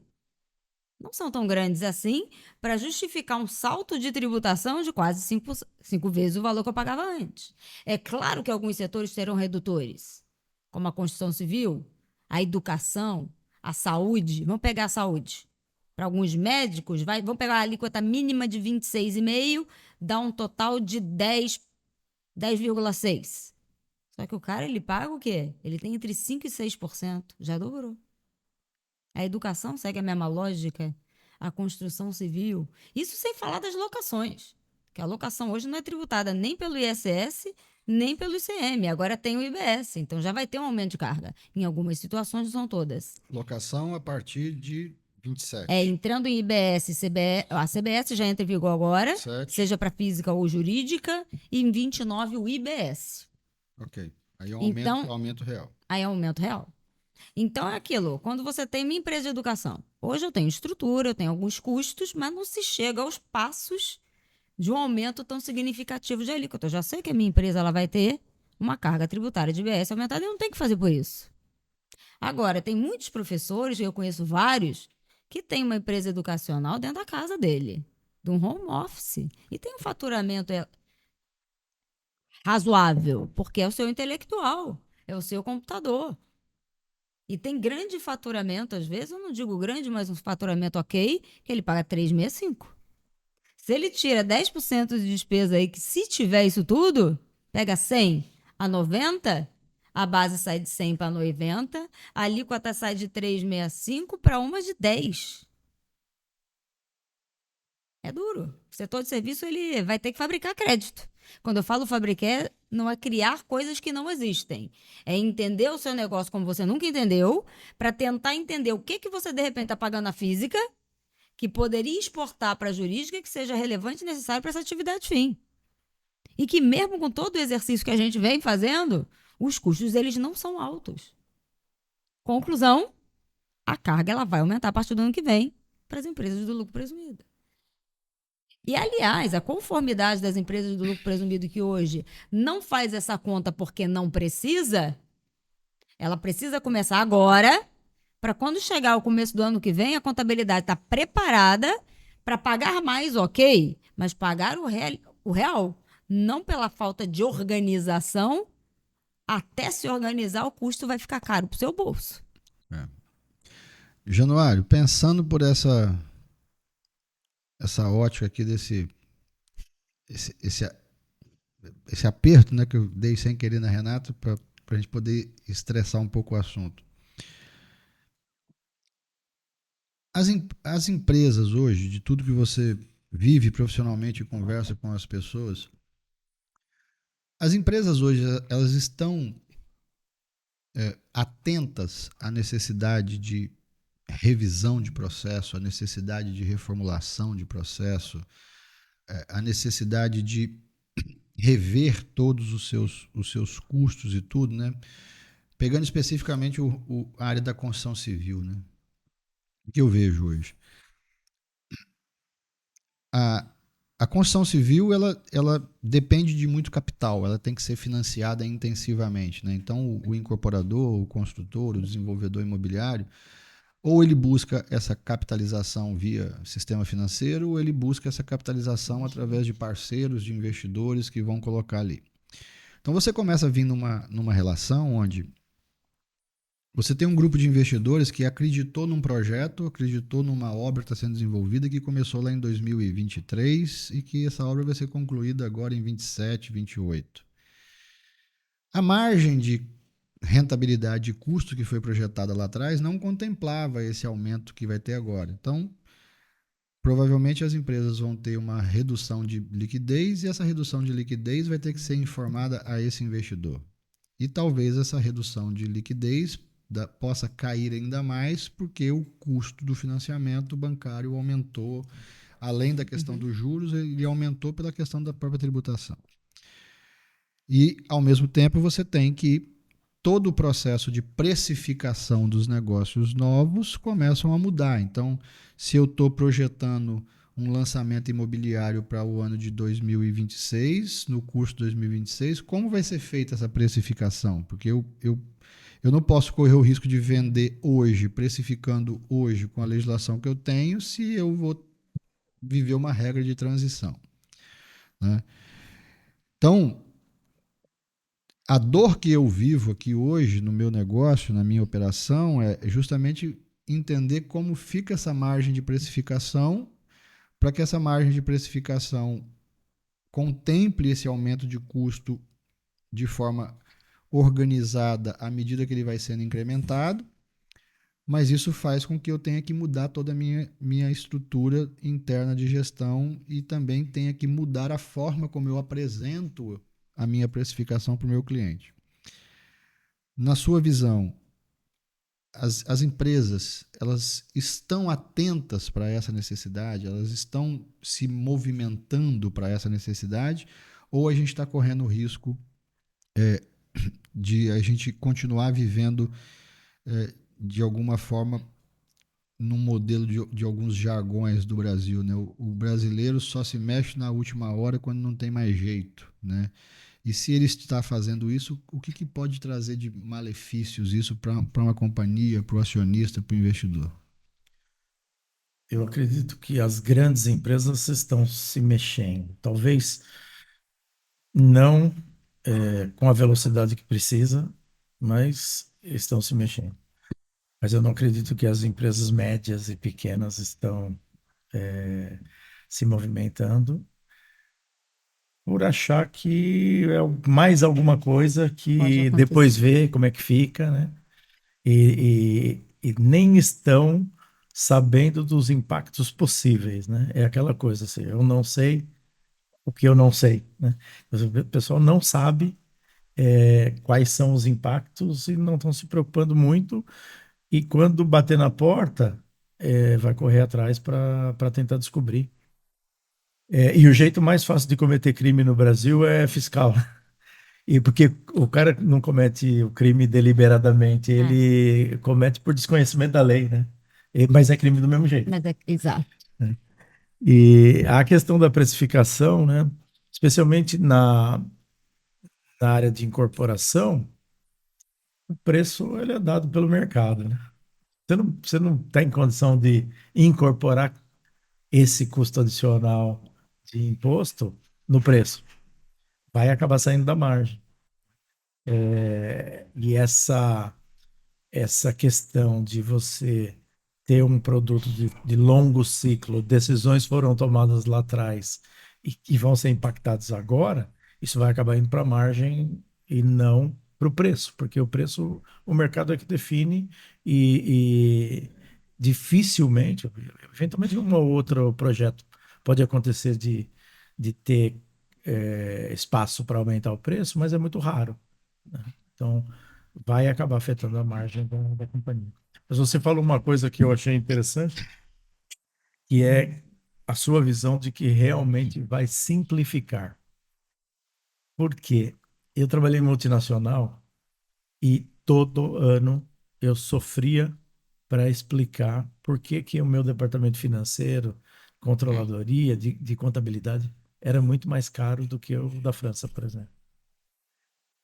não são tão grandes assim para justificar um salto de tributação de quase 5 vezes o valor que eu pagava antes. É claro que alguns setores terão redutores, como a construção civil, a educação, a saúde. Vamos pegar a saúde. Para alguns médicos, vamos pegar a alíquota mínima de 26,5%, dá um total de 10,6%. Só que o cara, ele paga o quê? Ele tem entre 5% e 6%. Já dobrou. A educação segue a mesma lógica, a construção civil. Isso sem falar das locações, que a locação hoje não é tributada nem pelo ISS, nem pelo ICM. Agora tem o IBS, então já vai ter um aumento de carga. Em algumas situações, não são todas. Locação a partir de 27. Entrando em IBS, a CBS já entra em vigor agora, 7. Seja para física ou jurídica, e em 29 o IBS. Ok. Aí é um aumento real. Aí é um aumento real. Então, é aquilo, quando você tem uma empresa de educação, hoje eu tenho estrutura, eu tenho alguns custos, mas não se chega aos passos de um aumento tão significativo de alíquota. Eu já sei que a minha empresa ela vai ter uma carga tributária de IBS aumentada e não tem que fazer por isso. Agora, tem muitos professores, eu conheço vários, que têm uma empresa educacional dentro da casa dele, de um home office, e tem um faturamento razoável, porque é o seu intelectual, é o seu computador. E tem grande faturamento, às vezes, eu não digo grande, mas um faturamento ok, que ele paga 365. Se ele tira 10% de despesa aí, que se tiver isso tudo, pega 100 a 90, a base sai de 100 para 90, a alíquota sai de 365 para uma de 10. É duro. O setor de serviço ele vai ter que fabricar crédito. Quando eu falo fabricar, não é criar coisas que não existem. É entender o seu negócio como você nunca entendeu, para tentar entender o que você, de repente, está pagando na física, que poderia exportar para a jurídica, que seja relevante e necessário para essa atividade fim. E que mesmo com todo o exercício que a gente vem fazendo, os custos eles não são altos. Conclusão, a carga ela vai aumentar a partir do ano que vem para as empresas do lucro presumido. E, aliás, a conformidade das empresas do lucro presumido que hoje não faz essa conta porque não precisa, Ela precisa começar agora, para quando chegar o começo do ano que vem, a contabilidade está preparada para pagar mais, ok, mas pagar o real, não pela falta de organização. Até se organizar, o custo vai ficar caro para o seu bolso. É. Januário, pensando por essa ótica aqui esse, esse, esse aperto, né, que eu dei sem querer na Renata para a gente poder estressar um pouco o assunto. As empresas hoje, de tudo que você vive profissionalmente e conversa com as pessoas, as empresas hoje elas estão atentas à necessidade de revisão de processo, à necessidade de reformulação de processo, à necessidade de rever todos os seus custos e tudo, né? Pegando especificamente a área da construção civil, né? O que eu vejo hoje? A, a construção civil ela depende de muito capital, ela tem que ser financiada intensivamente, né? Então o incorporador, o construtor, o desenvolvedor imobiliário, ou ele busca essa capitalização via sistema financeiro, ou ele busca essa capitalização através de parceiros, de investidores que vão colocar ali. Então você começa a vir numa relação onde você tem um grupo de investidores que acreditou num projeto, acreditou numa obra que está sendo desenvolvida, que começou lá em 2023 e que essa obra vai ser concluída agora em 27, 28. A margem de rentabilidade de custo que foi projetada lá atrás não contemplava esse aumento que vai ter agora. Então, provavelmente as empresas vão ter uma redução de liquidez e essa redução de liquidez vai ter que ser informada a esse investidor. E talvez essa redução de liquidez possa cair ainda mais porque o custo do financiamento bancário aumentou, além da questão dos juros, ele aumentou pela questão da própria tributação. E, ao mesmo tempo, você tem que todo o processo de precificação dos negócios novos começam a mudar. Então, se eu estou projetando um lançamento imobiliário para o ano de 2026, no curso de 2026, como vai ser feita essa precificação? Porque eu não posso correr o risco de vender hoje, precificando hoje com a legislação que eu tenho, se eu vou viver uma regra de transição, né? Então, a dor que eu vivo aqui hoje no meu negócio, na minha operação, é justamente entender como fica essa margem de precificação para que essa margem de precificação contemple esse aumento de custo de forma organizada à medida que ele vai sendo incrementado, mas isso faz com que eu tenha que mudar toda a minha estrutura interna de gestão e também tenha que mudar a forma como eu apresento a minha precificação para o meu cliente. Na sua visão, as empresas elas estão atentas para essa necessidade, elas estão se movimentando para essa necessidade, ou a gente está correndo o risco de a gente continuar vivendo de alguma forma num modelo de alguns jargões do Brasil, né? O brasileiro só se mexe na última hora quando não tem mais jeito, né? E se ele está fazendo isso, o que pode trazer de malefícios isso para uma companhia, para o acionista, para o investidor? Eu acredito que as grandes empresas estão se mexendo. Talvez não com a velocidade que precisa, mas estão se mexendo. Mas eu não acredito que as empresas médias e pequenas estão se movimentando por achar que é mais alguma coisa que depois vê como é que fica, né? E nem estão sabendo dos impactos possíveis, né? É aquela coisa assim, eu não sei o que eu não sei, né? O pessoal não sabe quais são os impactos e não estão se preocupando muito, e quando bater na porta, vai correr atrás para tentar descobrir. E o jeito mais fácil de cometer crime no Brasil é fiscal. E porque o cara não comete o crime deliberadamente, ele comete por desconhecimento da lei, né? Mas é crime do mesmo jeito. Exato. E a questão da precificação, né? Especialmente na área de incorporação, O preço ele é dado pelo mercado, né? Você não tem condição de incorporar esse custo adicional de imposto no preço. Vai acabar saindo da margem. E essa questão de você ter um produto de longo ciclo, decisões foram tomadas lá atrás e vão ser impactadas agora, isso vai acabar indo para a margem e não para o preço, porque o preço, o mercado é que define e dificilmente, eventualmente um ou outro projeto pode acontecer de ter espaço para aumentar o preço, mas é muito raro, né? Então, vai acabar afetando a margem da companhia. Mas você falou uma coisa que eu achei interessante, que é a sua visão de que realmente vai simplificar. Por quê? Eu trabalhei em multinacional e todo ano eu sofria para explicar por que que o meu departamento financeiro, controladoria, de contabilidade, era muito mais caro do que o da França, por exemplo.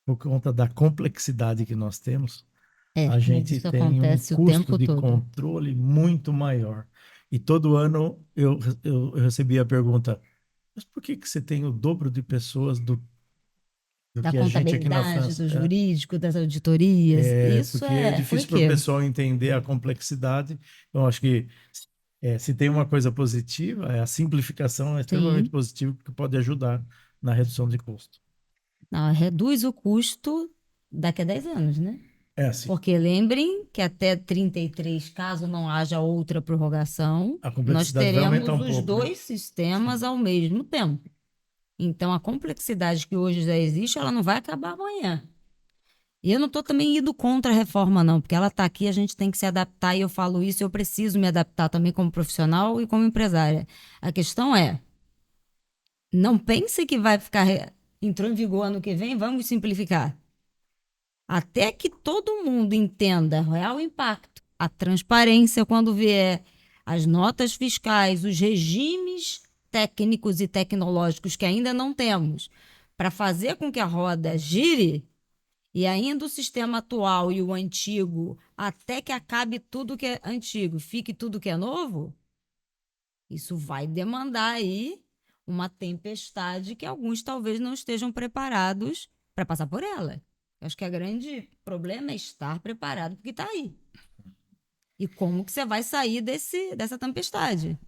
Por conta da complexidade que nós temos, a Mas gente isso tem um acontece o custo tempo de todo. controle muito maior. E todo ano eu recebia a pergunta: mas por que que você tem o dobro de pessoas do Da que a gente aqui na contabilidade, França? do jurídico, das auditorias. Isso Porque é é difícil para o corriqueiro. pessoal entender a complexidade. Eu acho que se tem uma coisa positiva, a simplificação é extremamente Sim. positiva, porque pode ajudar na redução de custo. Não, reduz o custo daqui a 10 anos, né? É assim, Porque lembrem que até 33, caso não haja outra prorrogação, a nós complexidade vai aumentar teremos um os pouco, né? dois sistemas ao mesmo tempo. Então, a complexidade que hoje já existe, ela não vai acabar amanhã. E eu não estou também indo contra a reforma, não, porque ela está aqui, a gente tem que se adaptar, e eu falo isso, eu preciso me adaptar também como profissional e como empresária. A questão é, não pense que vai ficar, entrou em vigor ano que vem, vamos simplificar. Até que todo mundo entenda o real impacto, a transparência quando vier, as notas fiscais, os regimes técnicos e tecnológicos que ainda não temos, para fazer com que a roda gire, e ainda o sistema atual e o antigo, até que acabe tudo que é antigo, fique tudo que é novo, isso vai demandar aí uma tempestade que alguns talvez não estejam preparados para passar por ela. Eu acho que o grande problema é estar preparado porque está aí. E como que você vai sair dessa tempestade?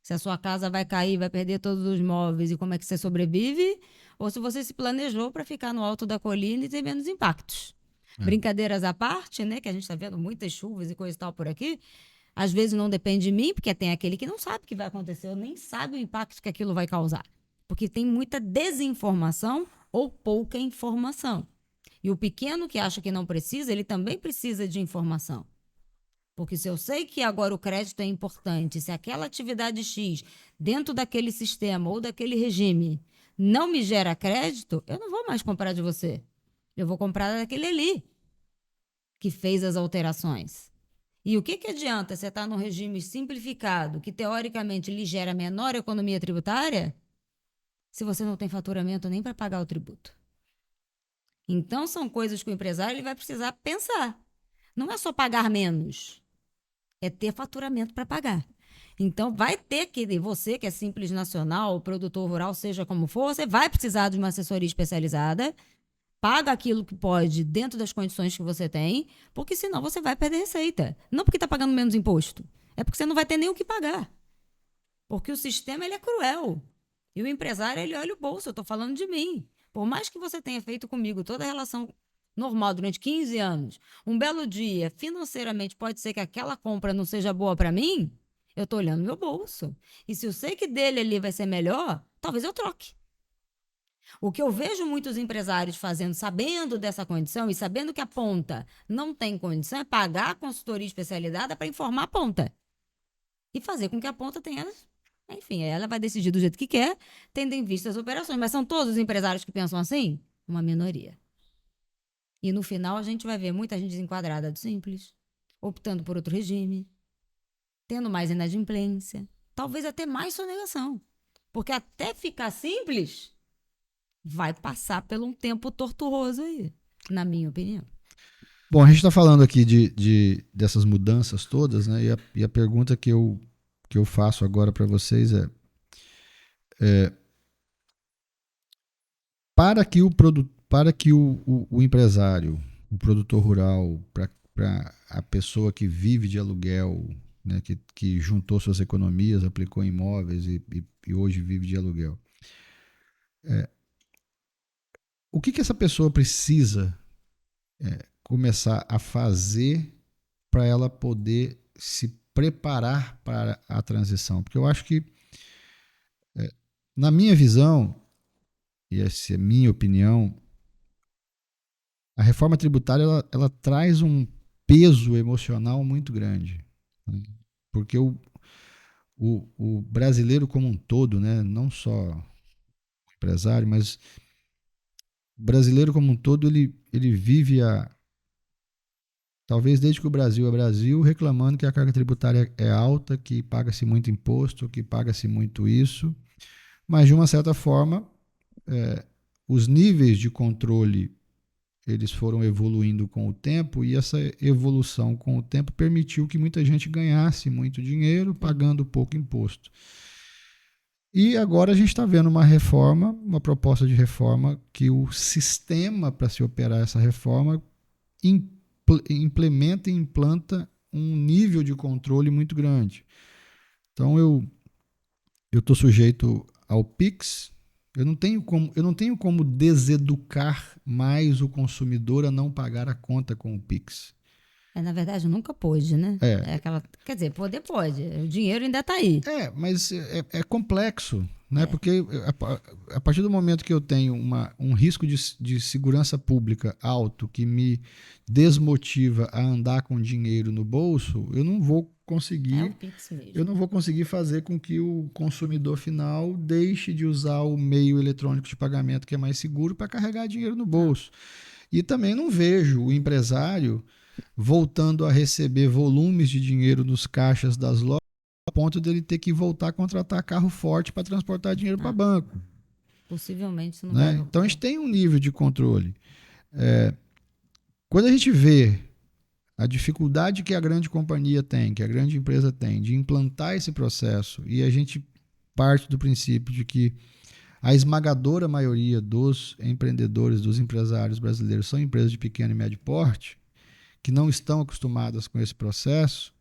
Se a sua casa vai cair, vai perder todos os móveis e como é que você sobrevive? Ou se você se planejou para ficar no alto da colina e ter menos impactos. É. Brincadeiras à parte, né? Que a gente está vendo muitas chuvas e coisa e tal por aqui. Às vezes não depende de mim, porque tem aquele que não sabe o que vai acontecer, ou nem sabe o impacto que aquilo vai causar. Porque tem muita desinformação ou pouca informação. E o pequeno que acha que não precisa, ele também precisa de informação. Porque se eu sei que agora o crédito é importante, se aquela atividade X dentro daquele sistema ou daquele regime não me gera crédito, eu não vou mais comprar de você. Eu vou comprar daquele ali que fez as alterações. E o que adianta você estar num regime simplificado, que teoricamente lhe gera menor economia tributária, se você não tem faturamento nem para pagar o tributo? Então, são coisas que o empresário ele vai precisar pensar. Não é só pagar menos, é ter faturamento para pagar. Então, vai ter que, você que é simples nacional, produtor rural, seja como for, você vai precisar de uma assessoria especializada, paga aquilo que pode dentro das condições que você tem, porque senão você vai perder receita. Não porque está pagando menos imposto, é porque você não vai ter nem o que pagar. Porque o sistema ele é cruel. E o empresário ele olha o bolso, eu estou falando de mim. Por mais que você tenha feito comigo toda a relação normal durante 15 anos, um belo dia, financeiramente, pode ser que aquela compra não seja boa para mim, eu estou olhando meu bolso. E se eu sei que dele ali vai ser melhor, talvez eu troque. O que eu vejo muitos empresários fazendo, sabendo dessa condição e sabendo que a ponta não tem condição, é pagar a consultoria especializada para informar a ponta. E fazer com que a ponta tenha. Enfim, ela vai decidir do jeito que quer, tendo em vista as operações. Mas são todos os empresários que pensam assim? Uma minoria. E no final a gente vai ver muita gente desenquadrada do simples, optando por outro regime, tendo mais inadimplência, talvez até mais sonegação. Porque até ficar simples, vai passar por um tempo tortuoso aí, na minha opinião. Bom, a gente está falando aqui dessas mudanças todas, né? E a pergunta que eu faço agora para vocês é para que o empresário, o produtor rural, para a pessoa que vive de aluguel, né, que juntou suas economias, aplicou em imóveis e hoje vive de aluguel, o que essa pessoa precisa começar a fazer para ela poder se preparar para a transição? Porque eu acho que, na minha visão, e essa é a minha opinião, a reforma tributária ela traz um peso emocional muito grande, né? Porque o brasileiro como um todo, né, não só o empresário, mas o brasileiro como um todo, ele vive talvez desde que o Brasil é Brasil, reclamando que a carga tributária é alta, que paga-se muito imposto, que paga-se muito isso, mas de uma certa forma, os níveis de controle eles foram evoluindo com o tempo e essa evolução com o tempo permitiu que muita gente ganhasse muito dinheiro pagando pouco imposto. E agora a gente está vendo uma proposta de reforma que o sistema para se operar essa reforma implementa e implanta um nível de controle muito grande. Então eu estou sujeito ao PIX. Eu não tenho como deseducar mais o consumidor a não pagar a conta com o Pix. Na verdade, nunca pôde, né? É, Quer dizer, poder pode. O dinheiro ainda está aí. mas é complexo, né? É. Porque a partir do momento que eu tenho um risco de segurança pública alto que me desmotiva a andar com dinheiro no bolso, eu não vou É o conseguir Pix mesmo. eu não vou conseguir fazer com que o consumidor final deixe de usar o meio eletrônico de pagamento que é mais seguro para carregar dinheiro no bolso. E também não vejo o empresário voltando a receber volumes de dinheiro nos caixas das lojas a ponto dele ter que voltar a contratar carro forte para transportar dinheiro para banco. Possivelmente isso não vai Né? Então a ocorrer. gente tem um nível de controle. Quando a gente vê a dificuldade que a grande companhia tem, que a grande empresa tem, de implantar esse processo, e a gente parte do princípio de que a esmagadora maioria dos empreendedores, dos empresários brasileiros são empresas de pequeno e médio porte, que não estão acostumadas com esse processo,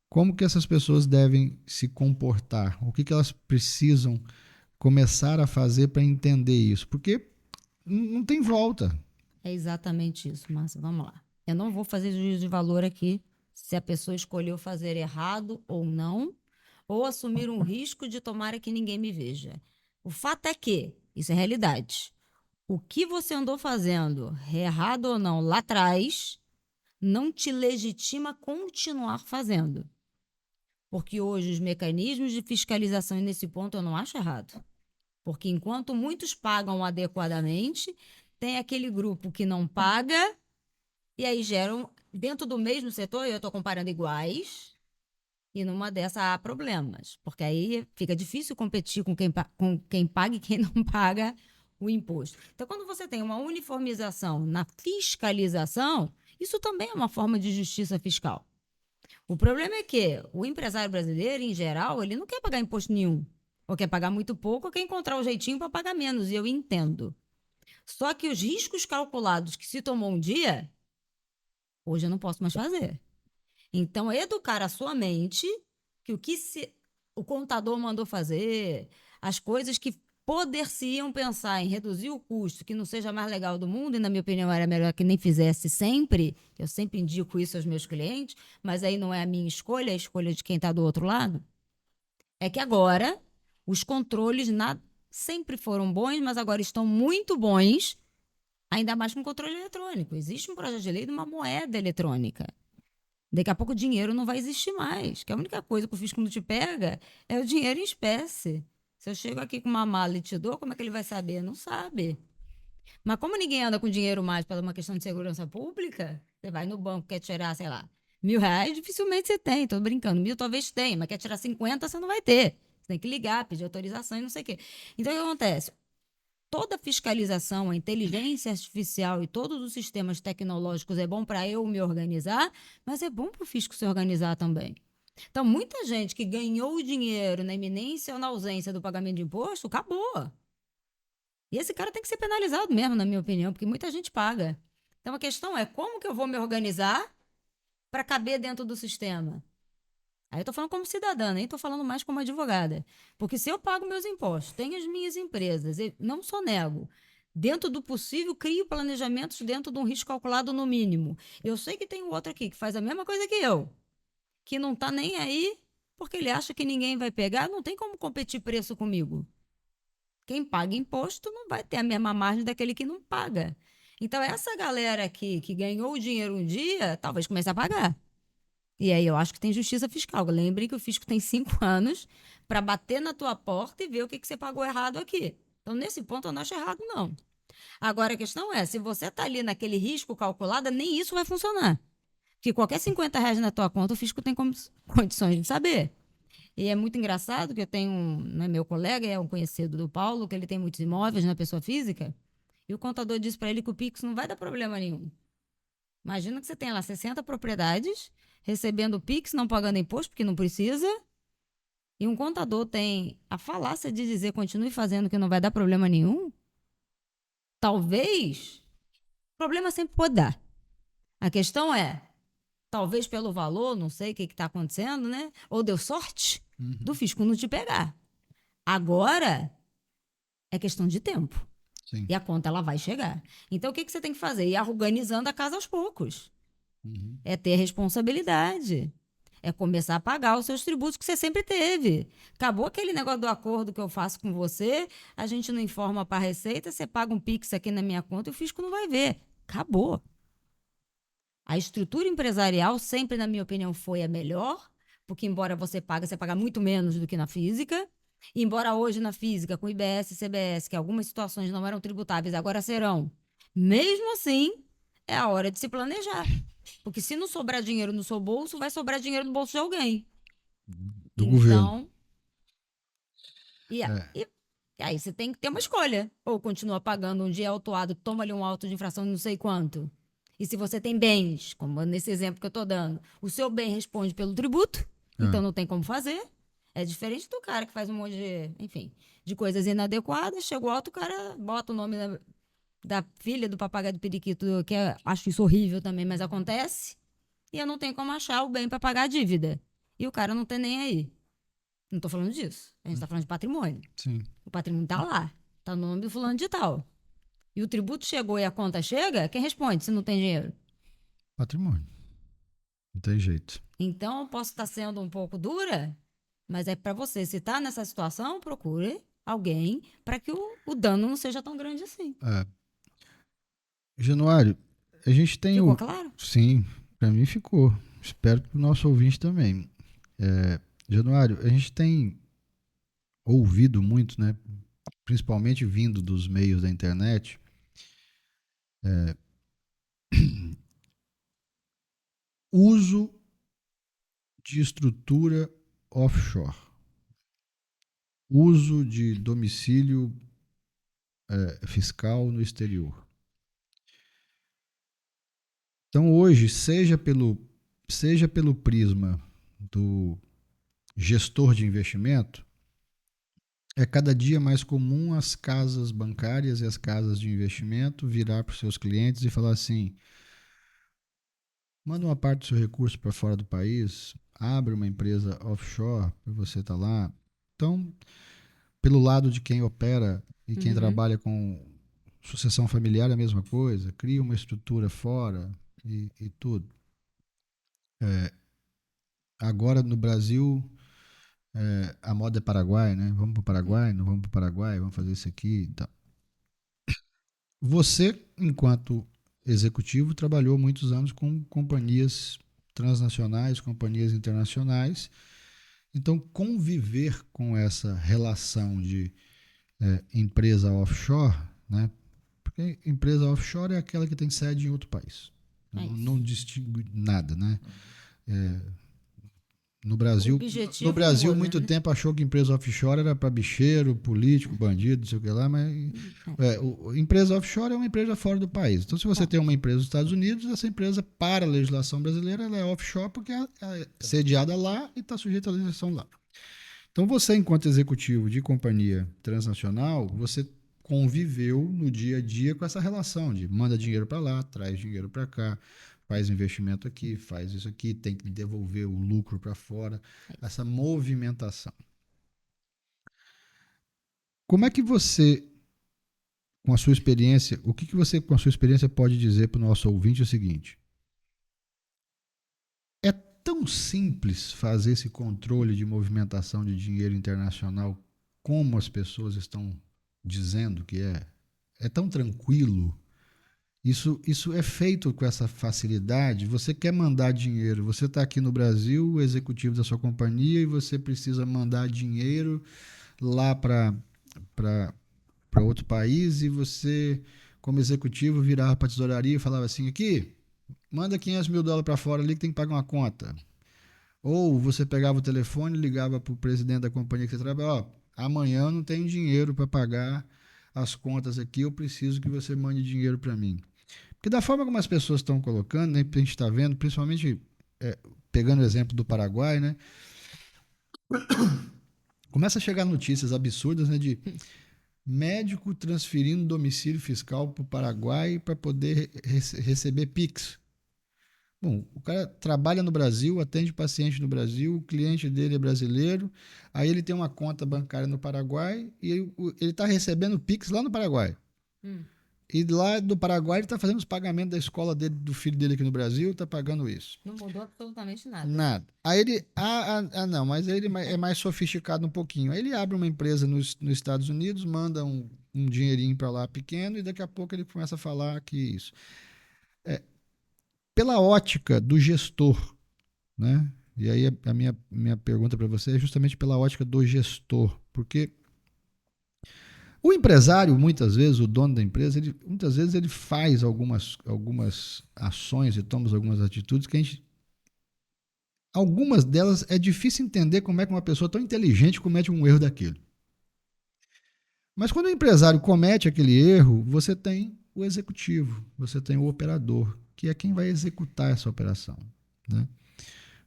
como que essas pessoas devem se comportar? O que elas precisam começar a fazer para entender isso? Porque não tem volta. É exatamente isso, Márcia. Vamos lá. Eu não vou fazer juízo de valor aqui se a pessoa escolheu fazer errado ou não, ou assumir um risco de tomara que ninguém me veja. O fato é que, isso é realidade. O que você andou fazendo, errado ou não, lá atrás, não te legitima continuar fazendo. Porque hoje os mecanismos de fiscalização, e nesse ponto eu não acho errado. Porque enquanto muitos pagam adequadamente, tem aquele grupo que não paga e aí geram, dentro do mesmo setor, eu estou comparando iguais, e numa dessa há problemas. Porque aí fica difícil competir com quem paga e quem não paga o imposto. Então, quando você tem uma uniformização na fiscalização, isso também é uma forma de justiça fiscal. O problema é que o empresário brasileiro, em geral, ele não quer pagar imposto nenhum. Ou quer pagar muito pouco, ou quer encontrar um jeitinho para pagar menos. E eu entendo. Só que os riscos calculados que se tomou um dia, hoje eu não posso mais fazer. Então, educar a sua mente que o contador mandou fazer, as coisas que poder-se-iam pensar em reduzir o custo, que não seja mais legal do mundo, e na minha opinião era melhor que nem fizesse sempre, eu sempre indico isso aos meus clientes, mas aí não é a minha escolha, é a escolha de quem está do outro lado, é que agora os controles sempre foram bons, mas agora estão muito bons, ainda mais com controle eletrônico. Existe um projeto de lei de uma moeda eletrônica. Daqui a pouco o dinheiro não vai existir mais, que a única coisa que o fisco não te pega é o dinheiro em espécie. Se eu chego aqui com uma mala e te dou, como é que ele vai saber? Não sabe. Mas como ninguém anda com dinheiro mais por uma questão de segurança pública, você vai no banco, quer tirar, sei lá, R$ 1.000, dificilmente você tem, tô brincando. 1.000 talvez tenha, mas quer tirar 50, você não vai ter. Você tem que ligar, pedir autorização e não sei o quê. Então, o que acontece? toda fiscalização, a inteligência artificial e todos os sistemas tecnológicos é bom para eu me organizar, mas é bom para o fisco se organizar também. Então, muita gente que ganhou o dinheiro na iminência ou na ausência do pagamento de imposto, acabou. E esse cara tem que ser penalizado mesmo, na minha opinião, porque muita gente paga. Então, a questão é como que eu vou me organizar para caber dentro do sistema? Aí eu estou falando como cidadã, nem estou falando mais como advogada. Porque se eu pago meus impostos, tenho as minhas empresas, e não só nego, dentro do possível, crio planejamentos dentro de um risco calculado no mínimo. Eu sei que tem outro aqui que faz a mesma coisa que eu, que não está nem aí porque ele acha que ninguém vai pegar, não tem como competir preço comigo. Quem paga imposto não vai ter a mesma margem daquele que não paga. Então, essa galera aqui que ganhou o dinheiro um dia, talvez comece a pagar. E aí eu acho que tem justiça fiscal. Lembre que o fisco tem 5 anos para bater na tua porta e ver o que você pagou errado aqui. Então, nesse ponto, eu não acho errado, não. Agora, a questão é, se você está ali naquele risco calculado, nem isso vai funcionar. Porque qualquer R$ 50 na tua conta, o fisco tem condições de saber. E é muito engraçado que eu tenho, meu colega, é um conhecido do Paulo, que ele tem muitos imóveis na pessoa física, e o contador disse para ele que o Pix não vai dar problema nenhum. Imagina que você tem lá 60 propriedades, recebendo o Pix, não pagando imposto, porque não precisa, e um contador tem a falácia de dizer continue fazendo que não vai dar problema nenhum. Talvez, problema sempre pode dar. A questão é, talvez pelo valor, não sei o que está acontecendo, né? Ou deu sorte do fisco não te pegar. Agora é questão de tempo. Sim. E a conta ela vai chegar. Então o que você tem que fazer? Ir organizando a casa aos poucos. É ter responsabilidade. É começar a pagar os seus tributos que você sempre teve. Acabou aquele negócio do acordo que eu faço com você, a gente não informa para a Receita, você paga um Pix aqui na minha conta e o fisco não vai ver. Acabou. A estrutura empresarial sempre, na minha opinião, foi a melhor, porque embora você paga muito menos do que na física. E embora hoje na física, com IBS e CBS, que algumas situações não eram tributáveis, agora serão. Mesmo assim, é a hora de se planejar. Porque se não sobrar dinheiro no seu bolso, vai sobrar dinheiro no bolso de alguém. Do governo. Então, e aí você tem que ter uma escolha. Ou continua pagando um dia autuado, toma ali um auto de infração de não sei quanto. E se você tem bens, como nesse exemplo que eu estou dando, o seu bem responde pelo tributo, então não tem como fazer. É diferente do cara que faz um monte de, enfim, de coisas inadequadas, chegou alto, o cara bota o nome da filha do papagaio do periquito, que acho isso horrível também, mas acontece, e eu não tenho como achar o bem para pagar a dívida. E o cara não tem nem aí. Não estou falando disso. A gente está falando de patrimônio. Sim. O patrimônio está lá, está no nome do fulano de tal. E o tributo chegou e a conta chega, quem responde se não tem dinheiro? Patrimônio. Não tem jeito. Então, eu posso estar sendo um pouco dura, mas é para você, se está nessa situação, procure alguém para que o dano não seja tão grande assim. Januário, a gente tem Ficou claro? Sim, para mim ficou. Espero que o nosso ouvinte também. Januário, a gente tem ouvido muito, né? Principalmente vindo dos meios da internet, uso de estrutura offshore, uso de domicílio fiscal no exterior. Então hoje, seja pelo prisma do gestor de investimento, é cada dia mais comum as casas bancárias e as casas de investimento virar para os seus clientes e falar assim: manda uma parte do seu recurso para fora do país, abre uma empresa offshore para você estar lá. Então, pelo lado de quem opera e quem trabalha com sucessão familiar, é a mesma coisa, cria uma estrutura fora e tudo. Agora no Brasil, a moda é Paraguai, né? Vamos para o Paraguai, não vamos para o Paraguai, vamos fazer isso aqui e tal. Você, enquanto executivo, trabalhou muitos anos com companhias transnacionais, companhias internacionais. Então, conviver com essa relação de empresa offshore, né? Porque empresa offshore é aquela que tem sede em outro país. Não distingue nada, né? No O Brasil, objetivo no Brasil, muda, muito né? tempo achou que empresa offshore era para bicheiro, político, bandido, não sei o que lá, mas empresa offshore é uma empresa fora do país. Então, se você tem uma Ponto. empresa nos Estados Unidos, essa empresa, para a legislação brasileira, ela é offshore porque é sediada lá e está sujeita à legislação lá. Então, você, enquanto executivo de companhia transnacional, você conviveu no dia a dia com essa relação de manda dinheiro para lá, traz dinheiro para cá, faz investimento aqui, faz isso aqui, tem que devolver o lucro para fora, essa movimentação. Como é que você, com a sua experiência, o que você, com a sua experiência, pode dizer para o nosso ouvinte o seguinte? É tão simples fazer esse controle de movimentação de dinheiro internacional como as pessoas estão dizendo que é? É tão tranquilo? Isso é feito com essa facilidade. Você quer mandar dinheiro, você está aqui no Brasil, o executivo da sua companhia, e você precisa mandar dinheiro lá para outro país, e você, como executivo, virava para a tesouraria e falava assim: aqui, manda $500 mil para fora ali que tem que pagar uma conta. Ou você pegava o telefone, ligava para o presidente da companhia que você trabalha: ó, amanhã eu não tenho dinheiro para pagar as contas aqui, eu preciso que você mande dinheiro para mim. Porque da forma como as pessoas estão colocando, né, a gente está vendo, principalmente pegando o exemplo do Paraguai, né, começa a chegar notícias absurdas, né, de médico transferindo domicílio fiscal para o Paraguai para poder receber PIX. Bom, o cara trabalha no Brasil, atende paciente no Brasil, o cliente dele é brasileiro, aí ele tem uma conta bancária no Paraguai e ele está recebendo PIX lá no Paraguai. Hum. E lá do Paraguai ele está fazendo os pagamentos da escola dele, do filho dele aqui no Brasil, está pagando isso. Não mudou absolutamente nada. Nada. Aí ele. Não, mas aí ele é mais sofisticado um pouquinho. Aí ele abre uma empresa nos Estados Unidos, manda um dinheirinho para lá pequeno, e daqui a pouco ele começa a falar que isso. Pela ótica do gestor, né? E aí a minha pergunta para você é justamente pela ótica do gestor. Porque o empresário, muitas vezes, o dono da empresa, muitas vezes ele faz algumas ações e toma algumas atitudes que a gente. Algumas delas é difícil entender como é que uma pessoa tão inteligente comete um erro daquele. Mas quando o empresário comete aquele erro, você tem o executivo, você tem o operador, que é quem vai executar essa operação, né?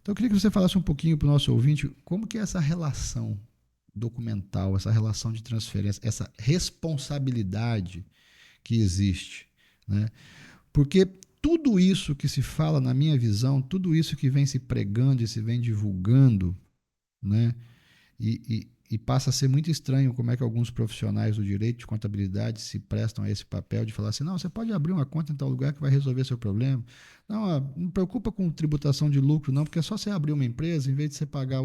Então eu queria que você falasse um pouquinho para o nosso ouvinte como que é essa relação documental, essa relação de transferência, essa responsabilidade que existe, né? Porque tudo isso que se fala, na minha visão, tudo isso que vem se pregando e se vem divulgando, né? E passa a ser muito estranho como é que alguns profissionais do direito de contabilidade se prestam a esse papel de falar assim: não, você pode abrir uma conta em tal lugar que vai resolver seu problema. Não, não preocupa com tributação de lucro, não, porque é só você abrir uma empresa, em vez de você pagar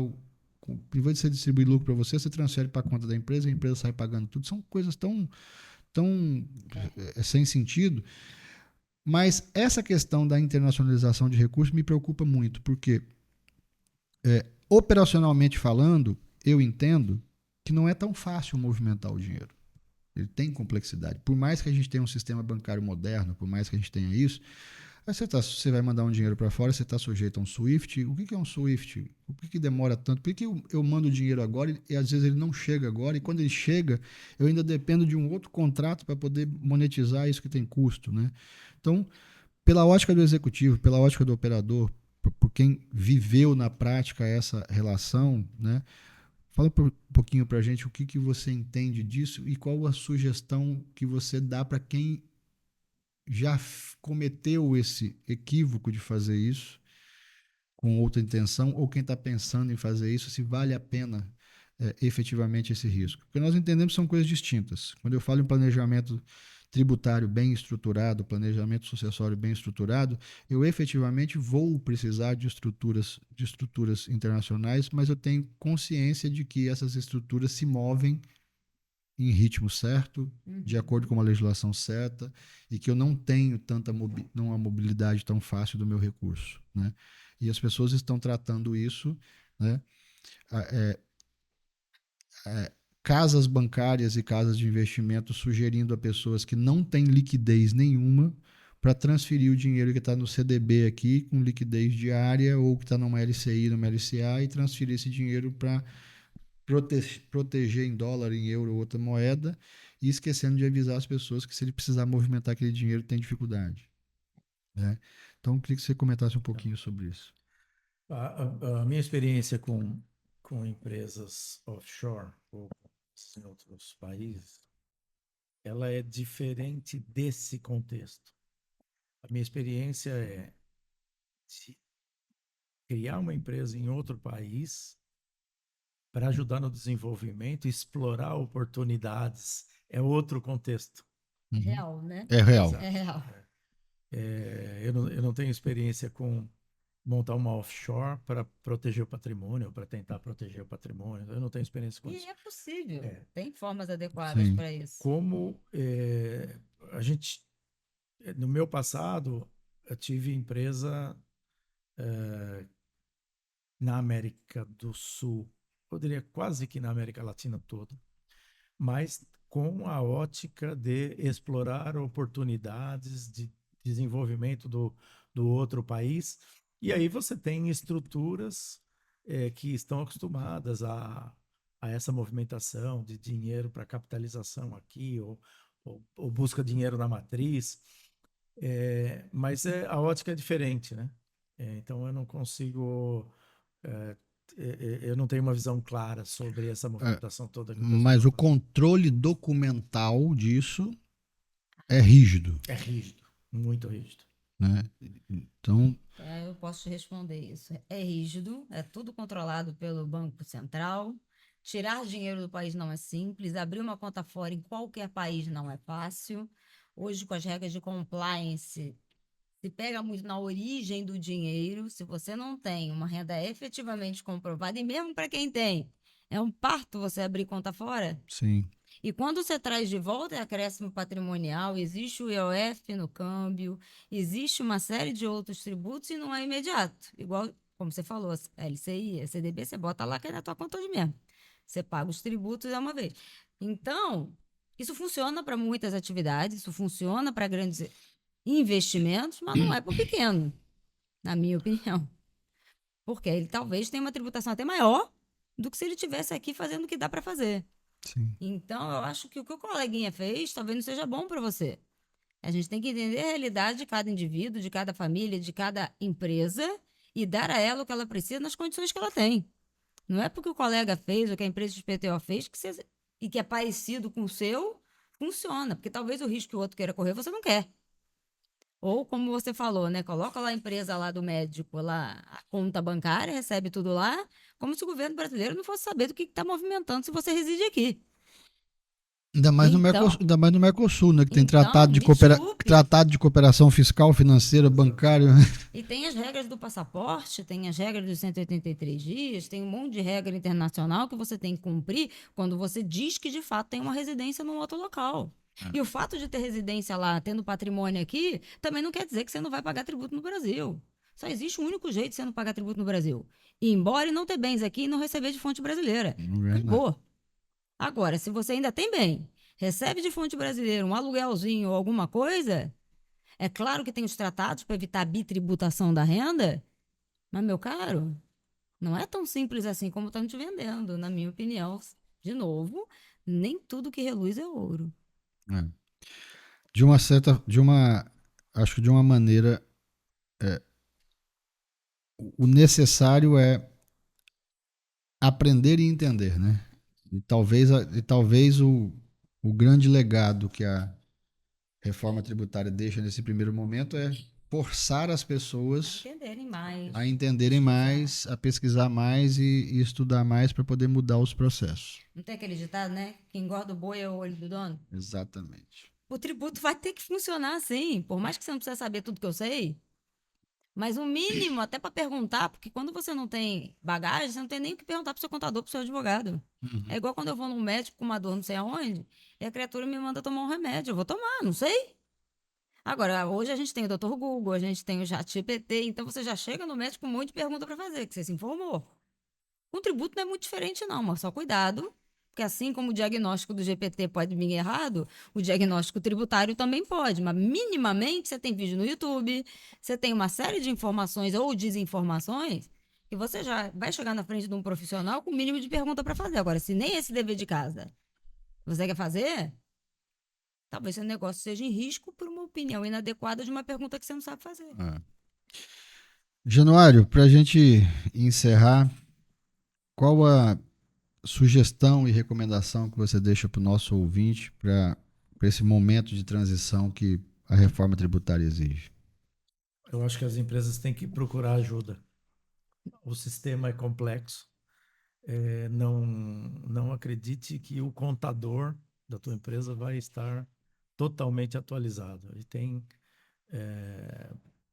em vez de você distribuir lucro para você, você transfere para a conta da empresa e a empresa sai pagando tudo. São coisas tão sem sentido. Mas essa questão da internacionalização de recursos me preocupa muito, porque, operacionalmente falando, eu entendo que não é tão fácil movimentar o dinheiro. Ele tem complexidade. Por mais que a gente tenha um sistema bancário moderno, por mais que a gente tenha isso, você vai mandar um dinheiro para fora, você está sujeito a um SWIFT. O que é um SWIFT? Por que demora tanto? Por que eu mando o dinheiro agora e às vezes ele não chega agora? E quando ele chega, eu ainda dependo de um outro contrato para poder monetizar isso que tem custo, né? Então, pela ótica do executivo, pela ótica do operador, por quem viveu na prática essa relação, né? Fala um pouquinho para a gente o que você entende disso e qual a sugestão que você dá para quem já cometeu esse equívoco de fazer isso com outra intenção, ou quem está pensando em fazer isso, se vale a pena efetivamente esse risco. Porque nós entendemos que são coisas distintas. Quando eu falo em planejamento tributário bem estruturado, planejamento sucessório bem estruturado, eu efetivamente vou precisar de estruturas internacionais, mas eu tenho consciência de que essas estruturas se movem em ritmo certo, de acordo com uma legislação certa, e que eu não tenho uma mobilidade tão fácil do meu recurso, né? E as pessoas estão tratando isso, né? Casas bancárias e casas de investimento sugerindo a pessoas que não têm liquidez nenhuma para transferir o dinheiro que está no CDB aqui, com liquidez diária, ou que está numa LCI, numa LCA, e transferir esse dinheiro para proteger em dólar, em euro ou outra moeda, e esquecendo de avisar as pessoas que se ele precisar movimentar aquele dinheiro, tem dificuldade. Né? Então, eu queria que você comentasse um pouquinho sobre isso. A minha experiência com empresas offshore ou em outros países, ela é diferente desse contexto. A minha experiência é de criar uma empresa em outro país para ajudar no desenvolvimento, explorar oportunidades. É outro contexto. É real, né? É real. Exato. É real. Eu não tenho experiência com montar uma offshore para proteger o patrimônio, ou para tentar proteger o patrimônio. Eu não tenho experiência com E isso. é possível. É. Tem formas adequadas Sim. para isso. Como a gente, no meu passado, eu tive empresa na América do Sul, eu diria quase que na América Latina toda, mas com a ótica de explorar oportunidades de desenvolvimento do outro país. E aí você tem estruturas que estão acostumadas a essa movimentação de dinheiro para capitalização aqui, ou busca dinheiro na matriz. Mas a ótica é diferente, né? Então eu não consigo. é, eu não tenho uma visão clara sobre essa movimentação toda que o pessoal Mas está o fazendo. controle documental disso é rígido. É rígido, muito rígido. Né? Então, Eu posso te responder isso. É rígido, é tudo controlado pelo Banco Central. Tirar dinheiro do país não é simples. Abrir uma conta fora em qualquer país não é fácil. Hoje, com as regras de compliance, se pega muito na origem do dinheiro. Se você não tem uma renda efetivamente comprovada, e mesmo para quem tem, é um parto você abrir conta fora. sim. E quando você traz de volta é acréscimo patrimonial, existe o IOF no câmbio, existe uma série de outros tributos e não é imediato. Igual, como você falou, LCI, CDB, você bota lá que é na tua conta hoje mesmo. Você paga os tributos de uma vez. Então, isso funciona para muitas atividades, isso funciona para grandes investimentos, mas não é para o pequeno, na minha opinião. Porque ele talvez tenha uma tributação até maior do que se ele tivesse aqui fazendo o que dá para fazer. Sim. Então, eu acho que o que o coleguinha fez talvez não seja bom para você. A gente tem que entender a realidade de cada indivíduo, de cada família, de cada empresa e dar a ela o que ela precisa nas condições que ela tem. Não é porque o colega fez ou que a empresa de PTO fez e que é parecido com o seu, funciona. Porque talvez o risco que o outro queira correr, você não quer. Ou, como você falou, né? Coloca lá a empresa lá do médico, lá a conta bancária, recebe tudo lá, como se o governo brasileiro não fosse saber do que está movimentando se você reside aqui. Então, Ainda mais no Mercosul, né? Que tem então, me desculpe. tratado de cooperação fiscal, financeira, bancária. E tem as regras do passaporte, tem as regras dos 183 dias, tem um monte de regra internacional que você tem que cumprir quando você diz que de fato tem uma residência num outro local. E o fato de ter residência lá, tendo patrimônio aqui, também não quer dizer que você não vai pagar tributo no Brasil. Só existe um único jeito de você não pagar tributo no Brasil. Ir embora e não ter bens aqui e não receber de fonte brasileira. Acabou. Agora, se você ainda tem bem, recebe de fonte brasileira um aluguelzinho ou alguma coisa, é claro que tem os tratados para evitar a bitributação da renda, mas, meu caro, não é tão simples assim como estão te vendendo, na minha opinião. De novo, nem tudo que reluz é ouro. É. Acho que de uma maneira, o necessário é aprender e entender, né? E talvez o grande legado que a reforma tributária deixa nesse primeiro momento é forçar as pessoas Entenderem mais. a entenderem mais, a pesquisar mais e estudar mais para poder mudar os processos. Não tem aquele ditado, né? Quem engorda o boi é o olho do dono? Exatamente. O tributo vai ter que funcionar assim, por mais que você não precisa saber tudo que eu sei. Mas o mínimo, até para perguntar, porque quando você não tem bagagem, você não tem nem o que perguntar pro seu contador, pro seu advogado. É igual quando eu vou num médico com uma dor não sei aonde, e a criatura me manda tomar um remédio. Eu vou tomar, não sei. Agora, hoje a gente tem o Dr. Google, a gente tem o ChatGPT, então você já chega no médico com um monte de pergunta para fazer, que você se informou. Com tributo não é muito diferente, não, mas só cuidado, Porque assim como o diagnóstico do GPT pode vir errado, o diagnóstico tributário também pode. Mas minimamente você tem vídeo no YouTube, você tem uma série de informações ou desinformações que você já vai chegar na frente de um profissional com o mínimo de pergunta para fazer. Agora, se nem esse dever de casa você quer fazer, talvez seu negócio seja em risco por uma opinião inadequada de uma pergunta que você não sabe fazer. Januário, para a gente encerrar, qual a sugestão e recomendação que você deixa para o nosso ouvinte para esse momento de transição que a reforma tributária exige? Eu acho que as empresas têm que procurar ajuda. O sistema é complexo. Não acredite que o contador da tua empresa vai estar totalmente atualizado. Ele tem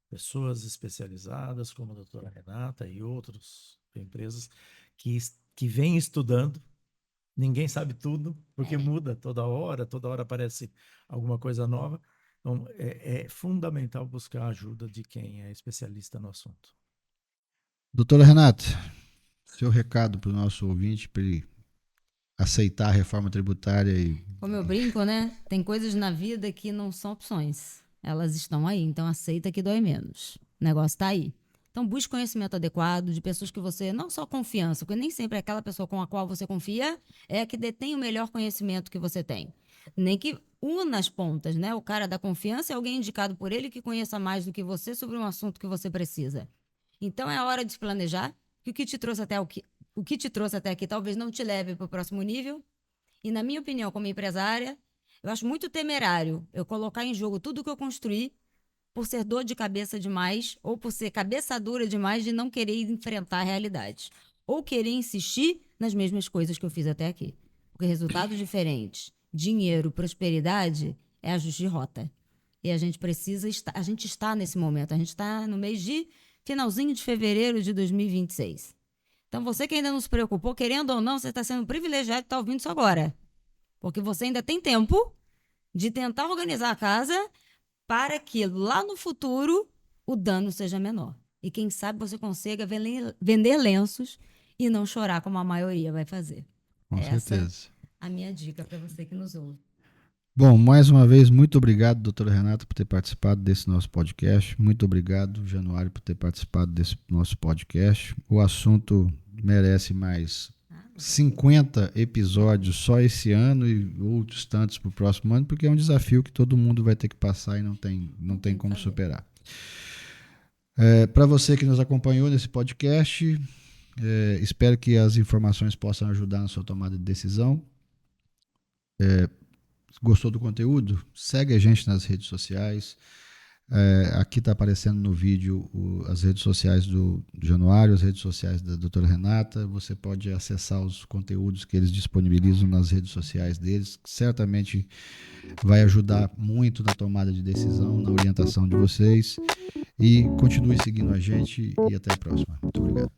pessoas especializadas, como a doutora Renata e outras empresas, que vêm estudando. Ninguém sabe tudo, porque muda toda hora aparece alguma coisa nova. Então, é fundamental buscar a ajuda de quem é especialista no assunto. Doutora Renata, seu recado para o nosso ouvinte, para ele aceitar a reforma tributária e... Como eu brinco, né? Tem coisas na vida que não são opções. Elas estão aí, então aceita que dói menos. O negócio está aí. Então busque conhecimento adequado de pessoas que você, não só confiança, porque nem sempre aquela pessoa com a qual você confia é a que detém o melhor conhecimento que você tem. Nem que una as pontas, né? O cara da confiança é alguém indicado por ele que conheça mais do que você sobre um assunto que você precisa. Então é hora de se planejar, que o que te trouxe até aqui talvez não te leve para o próximo nível. E na minha opinião, como empresária, eu acho muito temerário eu colocar em jogo tudo que eu construí por ser dor de cabeça demais ou por ser cabeça dura demais de não querer enfrentar a realidade. Ou querer insistir nas mesmas coisas que eu fiz até aqui. Porque resultados diferentes, dinheiro, prosperidade, é ajuste de rota. E a gente precisa estar, a gente está nesse momento, a gente está no mês de finalzinho de fevereiro de 2026. Então, você que ainda não se preocupou, querendo ou não, você está sendo privilegiado de estar ouvindo isso agora. Porque você ainda tem tempo de tentar organizar a casa para que lá no futuro o dano seja menor. E quem sabe você consiga vender lenços e não chorar como a maioria vai fazer. Com certeza. A minha dica para você que nos ouve. Bom, mais uma vez, muito obrigado, doutora Renata, por ter participado desse nosso podcast. Muito obrigado, Januário, por ter participado desse nosso podcast. O assunto merece mais 50 episódios só esse ano e outros tantos para o próximo ano, porque é um desafio que todo mundo vai ter que passar e não tem como superar. Para você que nos acompanhou nesse podcast, espero que as informações possam ajudar na sua tomada de decisão. Gostou do conteúdo? Segue a gente nas redes sociais. Aqui está aparecendo no vídeo as redes sociais do Januário, as redes sociais da doutora Renata. Você pode acessar os conteúdos que eles disponibilizam nas redes sociais deles, que certamente vai ajudar muito na tomada de decisão, na orientação de vocês. E continue seguindo a gente e até a próxima. Muito obrigado.